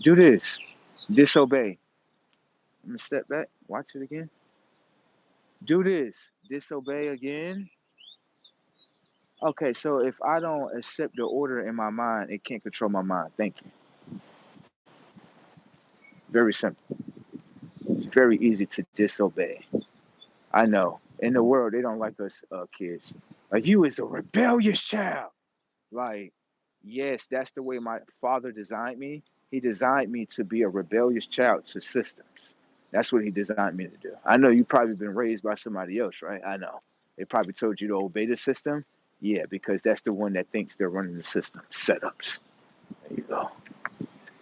Do this. Disobey. I'm gonna step back. Watch it again. Do this. Disobey again. Okay, so if I don't accept the order in my mind, it can't control my mind. Thank you. Very simple. It's very easy to disobey. I know. In the world, they don't like us kids. Like, you is a rebellious child. Like, yes, that's the way my father designed me. He designed me to be a rebellious child to systems. That's what he designed me to do. I know you probably been raised by somebody else, right? I know. They probably told you to obey the system. Yeah, because that's the one that thinks they're running the system setups. There you go.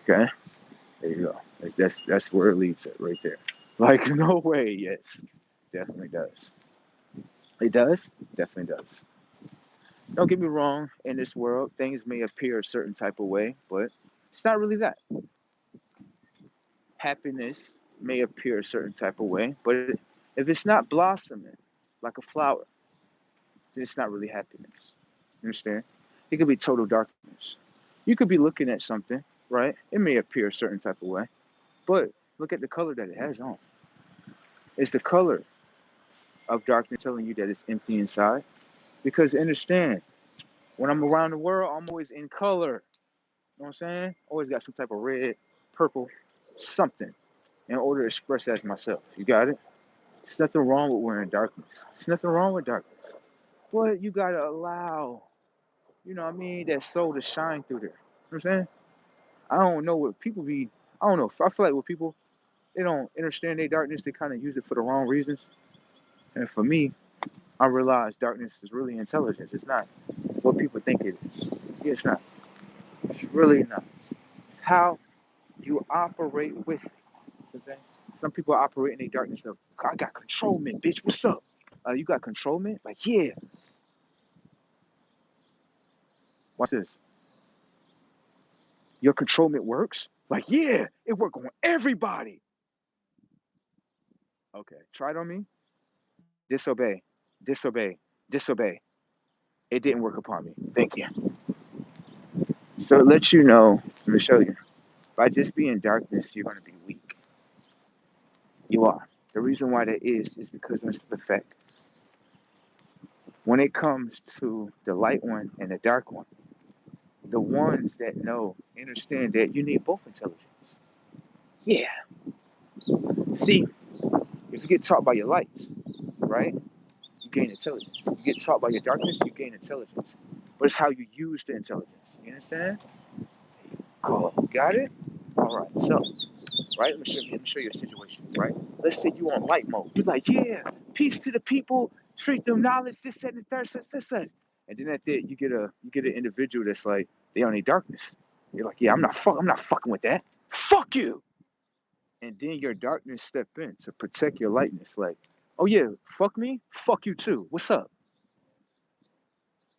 Okay, there you go. That's where it leads it right there. Like, no way. Yes, definitely does. It does. Definitely does. Don't get me wrong, in this world, things may appear a certain type of way, but it's not really that. Happiness may appear a certain type of way, but if it's not blossoming like a flower, then it's not really happiness. You understand? It could be total darkness. You could be looking at something, right? It may appear a certain type of way, but look at the color that it has on. It's the color of darkness telling you that it's empty inside. Because understand, when I'm around the world, I'm always in color. You know what I'm saying? Always got some type of red, purple, something in order to express as myself. You got it? There's nothing wrong with wearing darkness. There's nothing wrong with darkness. But you gotta allow, you know what I mean, that soul to shine through there. You know what I'm saying? I don't know what people be, I don't know. I feel like with people, they don't understand their darkness, they kind of use it for the wrong reasons. And for me, I realize darkness is really intelligence. It's not what people think it is. Yeah, it's not. It's really not. It's how you operate with it. You know what I'm saying? Some people operate in their darkness of, I got controlment, bitch. What's up? You got controlment? Like, yeah. Watch this. Your controlment works? Like, yeah, it work on everybody. Okay, try it on me. Disobey, disobey, disobey. It didn't work upon me. Thank you. So it lets you know, let me show you. By just being darkness, you're going to be weak. You are. The reason why that is because of the fact. When it comes to the light one and the dark one, the ones that know, understand that you need both intelligence. Yeah. See, if you get taught by your lights, right, you gain intelligence. You get taught by your darkness, you gain intelligence. But it's how you use the intelligence. You understand? Cool. Got it? All right. So, right, let me show you a situation, right? Let's say you on light mode. You're like, yeah, peace to the people, treat them knowledge, this, that, and the third, such. And then at that, you get an individual that's like, they on their darkness. You're like, yeah, I'm not fucking with that. Fuck you. And then your darkness step in to protect your lightness. Like, oh yeah, fuck me, fuck you too. What's up?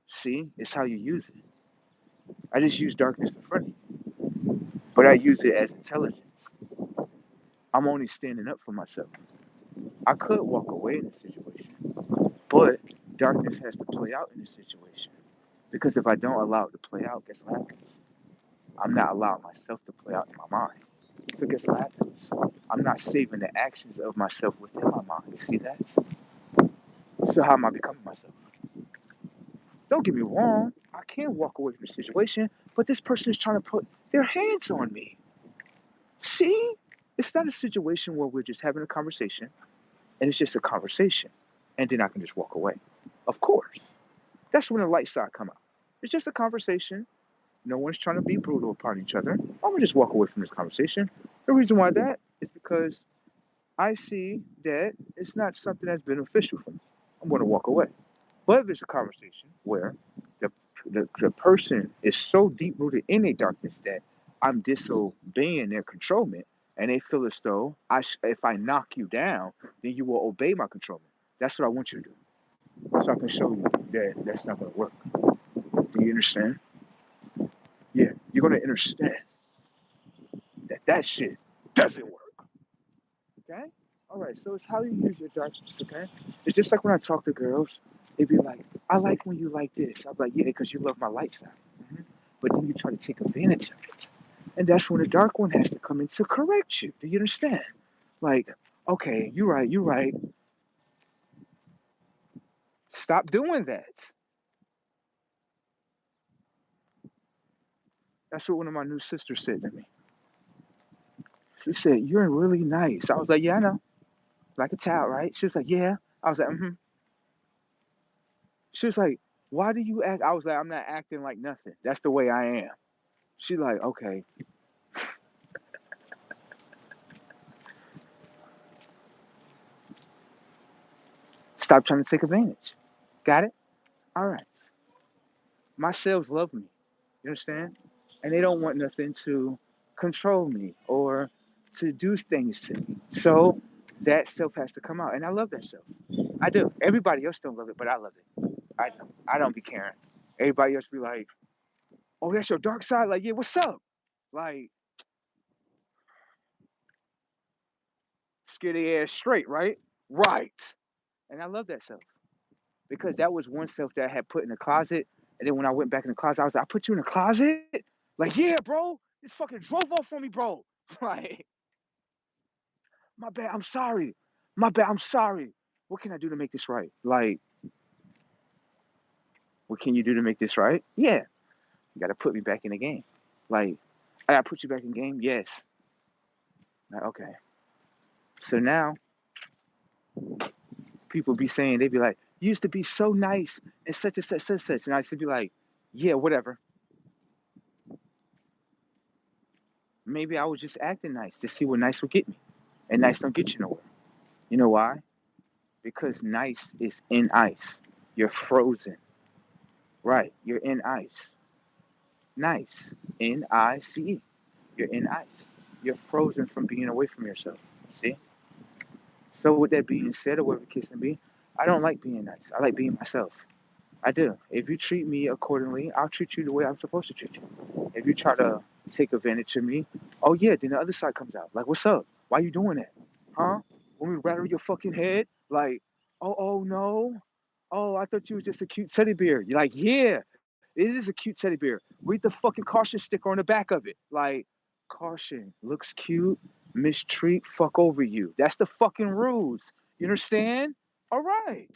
See, it's how you use it. I just use darkness in front of you, but I use it as intelligence. I'm only standing up for myself. I could walk away in this situation, but darkness has to play out in this situation. Because if I don't allow it to play out, guess what happens? I'm not allowing myself to play out in my mind. So guess what happens? I'm not saving the actions of myself within my mind. See that? So how am I becoming myself? Don't get me wrong. I can walk away from the situation, but this person is trying to put their hands on me. See? It's not a situation where we're just having a conversation and it's just a conversation and then I can just walk away. Of course. That's when the light side come out. It's just a conversation. No one's trying to be brutal upon each other. I'm gonna just walk away from this conversation. The reason why that is because I see that it's not something that's beneficial for me. I'm gonna walk away. But if it's a conversation where the, the person is so deep rooted in their darkness that I'm disobeying their controlment, and they feel as though if I knock you down, then you will obey my controlment. That's what I want you to do. So I can show you that that's not going to work. Do you understand? Yeah, you're going to understand that that shit doesn't work. Okay? All right, so it's how you use your darkness, okay? It's just like when I talk to girls, they'd be like, I like when you like this. I'm like, yeah, because you love my light side. But then you try to take advantage of it. And that's when the dark one has to come in to correct you. Do you understand? Like, okay, you're right, you're right. Stop doing that. That's what one of my new sisters said to me. She said, you're really nice. I was like, yeah, I know. Like a child, right? She was like, yeah. I was like, mm-hmm. She was like, why do you act? I was like, I'm not acting like nothing. That's the way I am. She like, okay. Stop trying to take advantage. Got it? All right. My cells love me. You understand? And they don't want nothing to control me or to do things to me. So that self has to come out. And I love that self. I do. Everybody else don't love it, but I love it. I do. I don't be caring. Everybody else be like, oh, that's your dark side? Like, yeah, what's up? Like, scare their ass straight, right? Right. And I love that self. Because that was one self that I had put in the closet. And then when I went back in the closet, I was like, I put you in the closet? Like, yeah, bro. This fucking drove off on me, bro. Like, my bad. I'm sorry. My bad. I'm sorry. What can I do to make this right? Like, what can you do to make this right? Yeah. You got to put me back in the game. Like, I got to put you back in the game? Yes. Like, okay. So now people be saying, they be like, you used to be so nice and such and such, such, such. And I used to be like, yeah, whatever. Maybe I was just acting nice to see what nice would get me. And nice don't get you nowhere. You know why? Because nice is in ice. You're frozen. Right. You're in ice. Nice. N-I-C-E. You're in ice. You're frozen from being away from yourself. See? So with that being said, or whatever the case may be, I don't like being nice. I like being myself. I do. If you treat me accordingly, I'll treat you the way I'm supposed to treat you. If you try to take advantage of me, oh yeah, then the other side comes out. Like, what's up? Why you doing that? Huh? When we rattle your fucking head? Like, oh no. Oh, I thought you was just a cute teddy bear. You're like, yeah, it is a cute teddy bear. Read the fucking caution sticker on the back of it. Like, caution, looks cute, mistreat, fuck over you. That's the fucking rules. You understand? All right.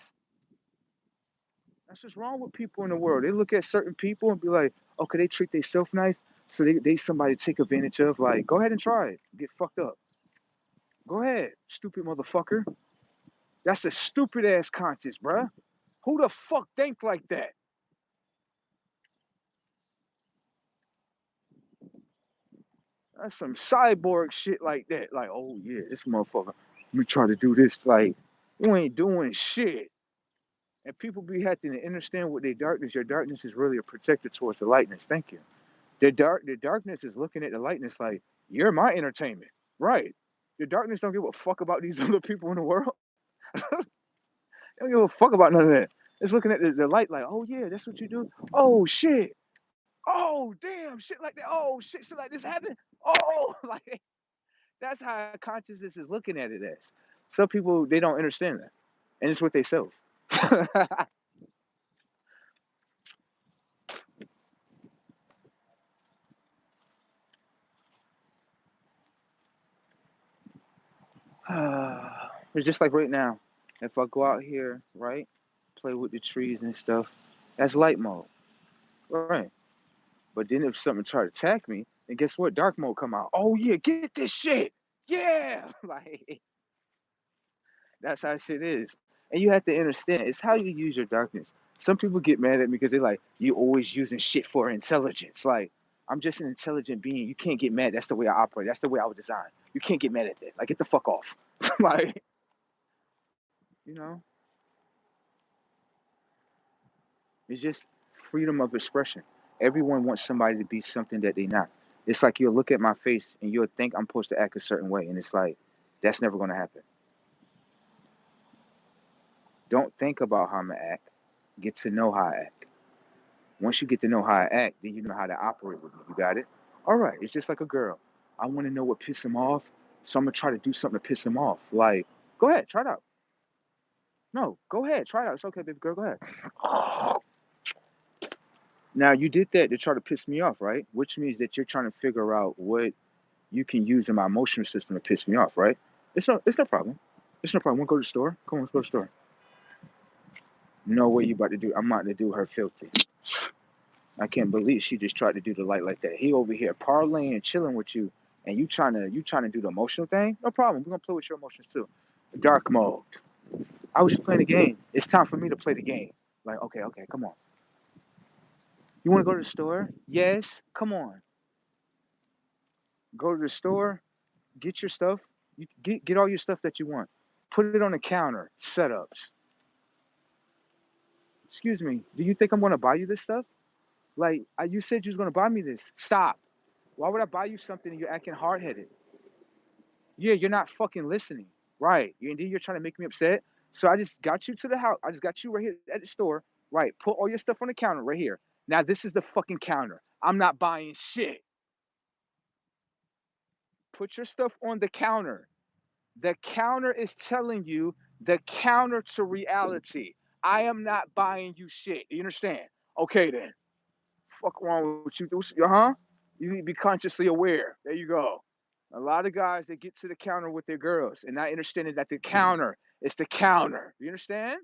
That's what's wrong with people in the world. They look at certain people and be like, okay, they treat themselves nice, so they somebody to take advantage of. Like, go ahead and try it. Get fucked up. Go ahead, stupid motherfucker. That's a stupid ass conscience, bruh. Who the fuck think like that? That's some cyborg shit like that. Like, oh yeah, this motherfucker. Let me try to do this. Like, you ain't doing shit. And people be having to understand what their darkness. Your darkness is really a protector towards the lightness. Thank you. The darkness is looking at the lightness like you're my entertainment, right? The darkness don't give a fuck about these other people in the world. They don't give a fuck about none of that. It's looking at the light like, oh yeah, that's what you do. Oh shit. Oh damn, shit like that. Oh shit like this happened. Oh, like that's how consciousness is looking at it as. Some people they don't understand that, and it's with they self. It's just like right now. If I go out here, right, play with the trees and stuff, that's light mode, right? But then if something try to attack me, and guess what? Dark mode come out. Oh yeah, get this shit. Yeah, like that's how shit is. And you have to understand, it's how you use your darkness. Some people get mad at me because they're like, you always using shit for intelligence. Like, I'm just an intelligent being. You can't get mad. That's the way I operate. That's the way I was designed. You can't get mad at that. Like, get the fuck off. Like, you know, it's just freedom of expression. Everyone wants somebody to be something that they're not. It's like you'll look at my face and you'll think I'm supposed to act a certain way. And it's like, that's never going to happen. Don't think about how I'm going to act. Get to know how I act. Once you get to know how I act, then you know how to operate with me. You got it? All right. It's just like a girl. I want to know what pisses him off, so I'm gonna try to do something to piss him off. Like, go ahead, try it out. No, go ahead, try it out. It's okay, baby girl. Go ahead. Now you did that to try to piss me off, right? Which means that you're trying to figure out what you can use in my emotional system to piss me off, right? It's no problem. It's no problem. We'll go to the store. Come on, let's go to the store. No, what you about to do? I'm about to do her filthy. I can't believe she just tried to do the light like that. He over here parlaying and chilling with you, and you trying to do the emotional thing. No problem. We're gonna play with your emotions too. Dark mode. I was just playing the game. It's time for me to play the game. Like, okay, okay, come on. You want to go to the store? Yes. Come on. Go to the store. Get your stuff. You get all your stuff that you want. Put it on the counter. Setups. Excuse me. Do you think I'm gonna buy you this stuff? Like, you said you was gonna buy me this. Stop. Why would I buy you something and you're acting hard headed? Yeah, you're not fucking listening. Right. Indeed, you're trying to make me upset. So I just got you to the house. I just got you right here at the store. Right. Put all your stuff on the counter right here. Now this is the fucking counter. I'm not buying shit. Put your stuff on the counter. The counter is telling you the counter to reality. I am not buying you shit. You understand? Okay then. Fuck wrong with you? Huh? You need to be consciously aware. There you go. A lot of guys they get to the counter with their girls and not understanding that the counter is the counter. You understand?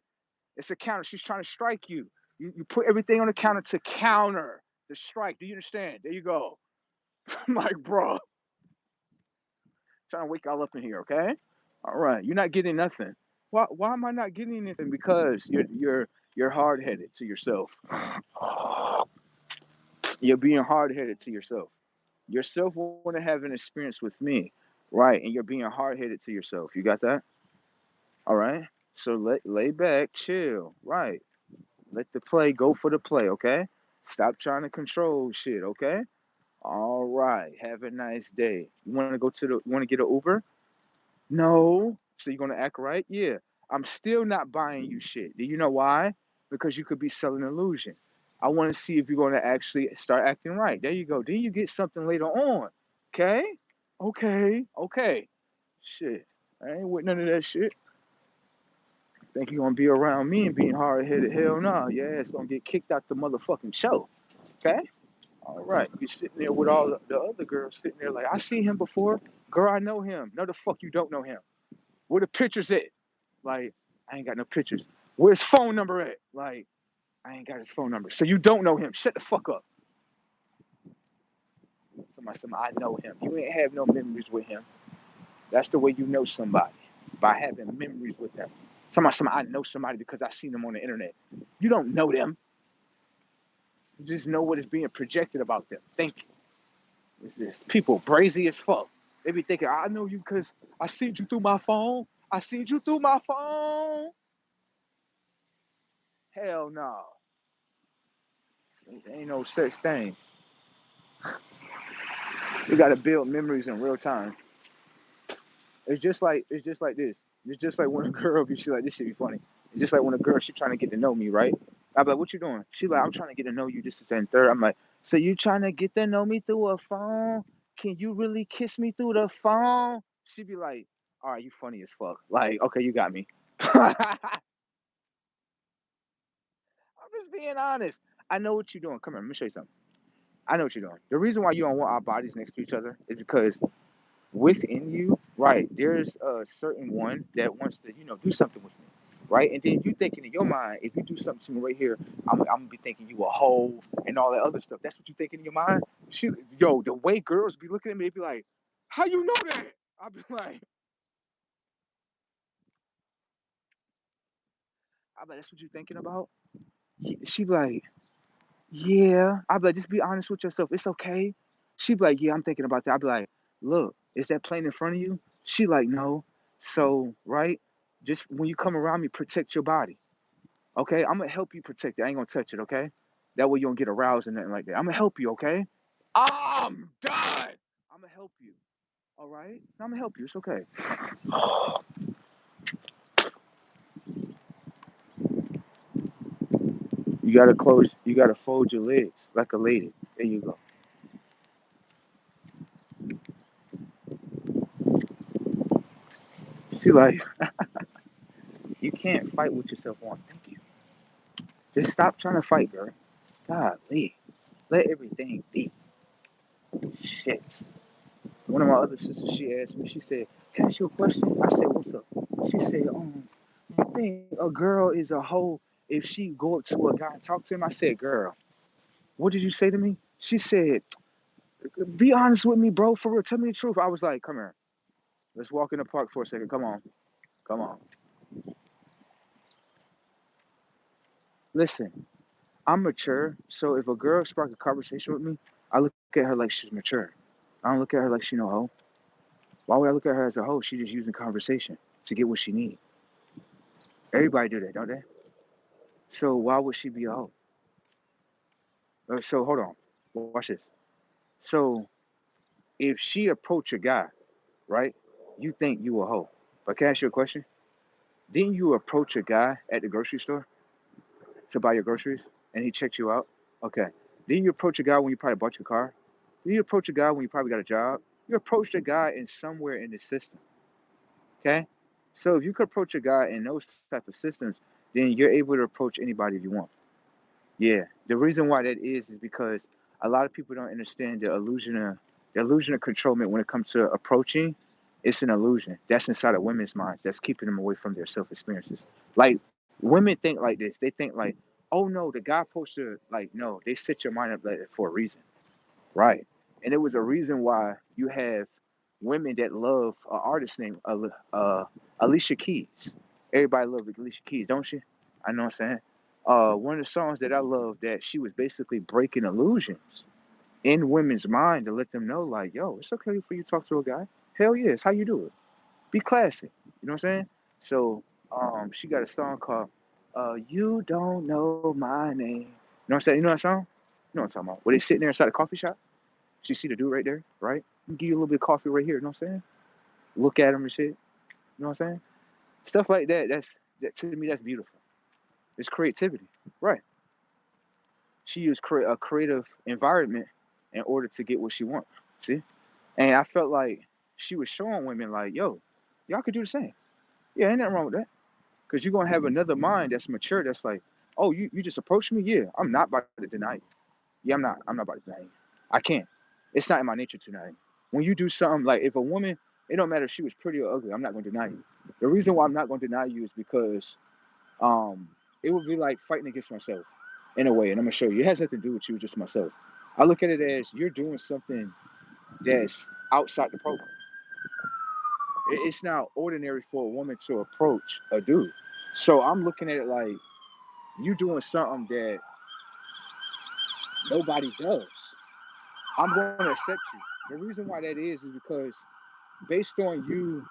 It's a counter. She's trying to strike you. You put everything on the counter to counter the strike. Do you understand? There you go. I'm like, bro, trying to wake y'all up in here, okay? All right, you're not getting nothing. Why am I not getting anything? Because you're hard headed to yourself. You're being hard headed to yourself. Yourself want to have an experience with me, right? And you're being hard headed to yourself. You got that? All right. So lay back, chill, right? Let the play go for the play, okay? Stop trying to control shit, okay? All right. Have a nice day. You want to go to the? You want to get an Uber? No. So you're gonna act right? Yeah. I'm still not buying you shit. Do you know why? Because you could be selling illusion. I want to see if you're gonna actually start acting right. There you go. Then you get something later on. Okay? Okay. Okay. Shit. I ain't with none of that shit. Think you gonna be around me and being hard headed? Hell no. Yeah, it's gonna get kicked out the motherfucking show. Okay? All right. You sitting there with all the other girls sitting there like, I seen him before. Girl, I know him. No, the fuck you don't know him. Where the pictures at? Like, I ain't got no pictures. Where's phone number at? Like, I ain't got his phone number. So you don't know him. Shut the fuck up. Somebody, I know him. You ain't have no memories with him. That's the way you know somebody, by having memories with them. Somebody, I know somebody because I seen them on the internet. You don't know them. You just know what is being projected about them. Thank you. It's this people brazy as fuck. They be thinking, I know you because I seen you through my phone. I seen you through my phone. Hell no. Ain't no such thing. You gotta build memories in real time. It's just like this. It's just like when a girl be she like this should be funny. It's just like when a girl she trying to get to know me, right? I'm like, what you doing? She like, I'm trying to get to know you. This is and third. I'm like, so you trying to get to know me through a phone? Can you really kiss me through the phone? She be like, all right, you funny as fuck. Like, okay, you got me. I'm just being honest. I know what you're doing. Come here, let me show you something. I know what you're doing. The reason why you don't want our bodies next to each other is because within you, right, there's a certain one that wants to, do something with me, right? And then you thinking in your mind, if you do something to me right here, I'm gonna be thinking you a hoe and all that other stuff. That's what you thinking in your mind. The way girls be looking at me, they be like, "How you know that?" I be like, "That's what you thinking about." She be like, "Yeah." I be like, "Just be honest with yourself. It's okay." She be like, "Yeah, I'm thinking about that." I be like, "Look, is that plane in front of you?" She like, "No." So, right, just when you come around me, protect your body. Okay, I'm gonna help you protect it. I ain't gonna touch it. Okay, that way you don't get aroused and nothing like that. I'm gonna help you. Okay, I'm done. I'm gonna help you. All right, I'm gonna help you. It's okay. You gotta close. You gotta fold your legs like a lady. There you go. She like, you can't fight with yourself on. Thank you. Just stop trying to fight, girl. Golly, let everything be. Shit. One of my other sisters, she asked me. She said, "Can I ask you a question?" I said, "What's up?" She said, you think a girl is a hoe if she go up to a guy and talk to him?" I said, "Girl, what did you say to me?" She said, "Be honest with me, bro. For real, tell me the truth." I was like, "Come here. Let's walk in the park for a second. Come on. Come on. Listen, I'm mature, so if a girl sparks a conversation with me, I look at her like she's mature. I don't look at her like she no hoe. Why would I look at her as a hoe? She's just using conversation to get what she needs. Everybody do that, don't they? So why would she be a hoe? So hold on. Watch this. So if she approach a guy, right, you think you a hoe. But can I ask you a question? Didn't you approach a guy at the grocery store to buy your groceries and he checked you out? Okay. Didn't you approach a guy when you probably bought your car? Didn't you approach a guy when you probably got a job? You approached a guy in somewhere in the system. Okay? So if you could approach a guy in those type of systems, then you're able to approach anybody if you want. Yeah. The reason why that is because a lot of people don't understand the illusion of controlment when it comes to approaching. It's an illusion that's inside of women's minds that's keeping them away from their self experiences. Like women think like this. They think like, oh no, the guy supposed to like no. They set your mind up like that for a reason, right? And there was a reason why you have women that love an artist named Alicia Keys. Everybody loves Alicia Keys, don't you? I know what I'm saying. One of the songs that I love that she was basically breaking illusions in women's mind to let them know, like, yo, it's okay for you to talk to a guy. Hell yeah, it's how you do it. Be classy. You know what I'm saying? So, she got a song called "You Don't Know My Name." You know what I'm saying? You know that song? You know what I'm talking about? Where they sitting there inside a coffee shop. She see the dude right there, right? Give you a little bit of coffee right here. You know what I'm saying? Look at him and shit. You know what I'm saying? Stuff like that. That to me. That's beautiful. It's creativity, right? She used a creative environment in order to get what she wants. See? And I felt like she was showing women like, yo, y'all could do the same. Yeah, ain't nothing wrong with that. Because you're gonna have another mind that's mature that's like, oh, you just approached me? Yeah, I'm not about to deny you. Yeah, I'm not about to deny you. I can't. It's not in my nature to deny you. When you do something like if a woman, it don't matter if she was pretty or ugly, I'm not gonna deny you. The reason why I'm not gonna deny you is because um it would be like fighting against myself. in a way, and I'm gonna show you. It has nothing to do with you, just myself. I look at it as you're doing something that's outside the program. It's not ordinary for a woman to approach a dude. So I'm looking at it like you doing something that nobody does. I'm going to accept you. The reason why that is because based on you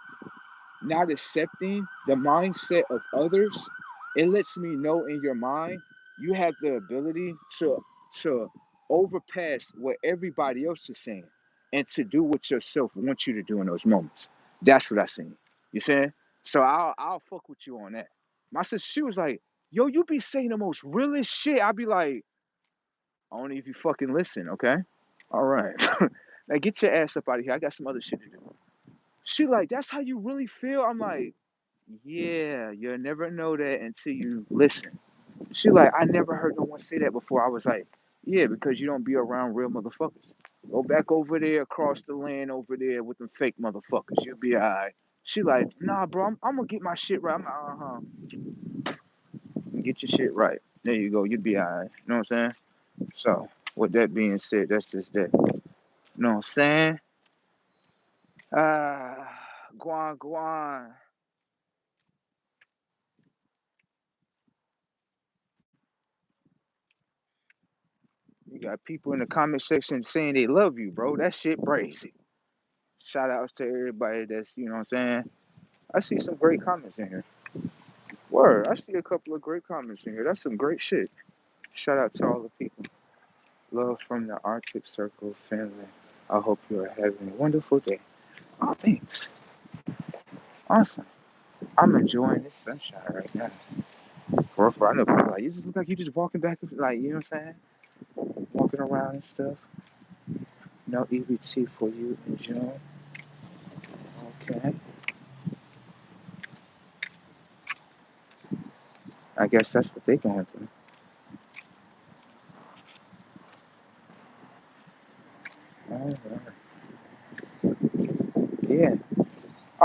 not accepting the mindset of others, it lets me know in your mind you have the ability to overpass what everybody else is saying and to do what yourself wants you to do in those moments. That's what I seen. You saying? So I'll fuck with you on that. My sister, she was like, yo, you be saying the most realest shit. I'd be like, only if you fucking listen, okay? All right. Now get your ass up out of here. I got some other shit to do. She like, that's how you really feel? I'm like, yeah, you'll never know that until you listen. She like, I never heard no one say that before. I was like, yeah, because you don't be around real motherfuckers. Go back over there across the land over there with them fake motherfuckers. You'll be all right. She like, nah, bro, I'm gonna get my shit right. I'm like, get your shit right. There you go. You'll be all right. You know what I'm saying? So, with that being said, that's just that. You know what I'm saying? Ah, Guan Guan. You got people in the comment section saying they love you, bro. That shit crazy. Shout outs to everybody that's, you know what I'm saying? I see some great comments in here. Word, I see a couple of great comments in here. That's some great shit. Shout out to all the people. Love from the Arctic Circle family. I hope you are having a wonderful day. Oh, thanks. Awesome. I'm enjoying this sunshine right now. I know people like, you just look like you just walking back, like, you know what I'm saying? Walking around and stuff. No EBT for you in June. Okay. I guess that's what they're going through. All right. Yeah.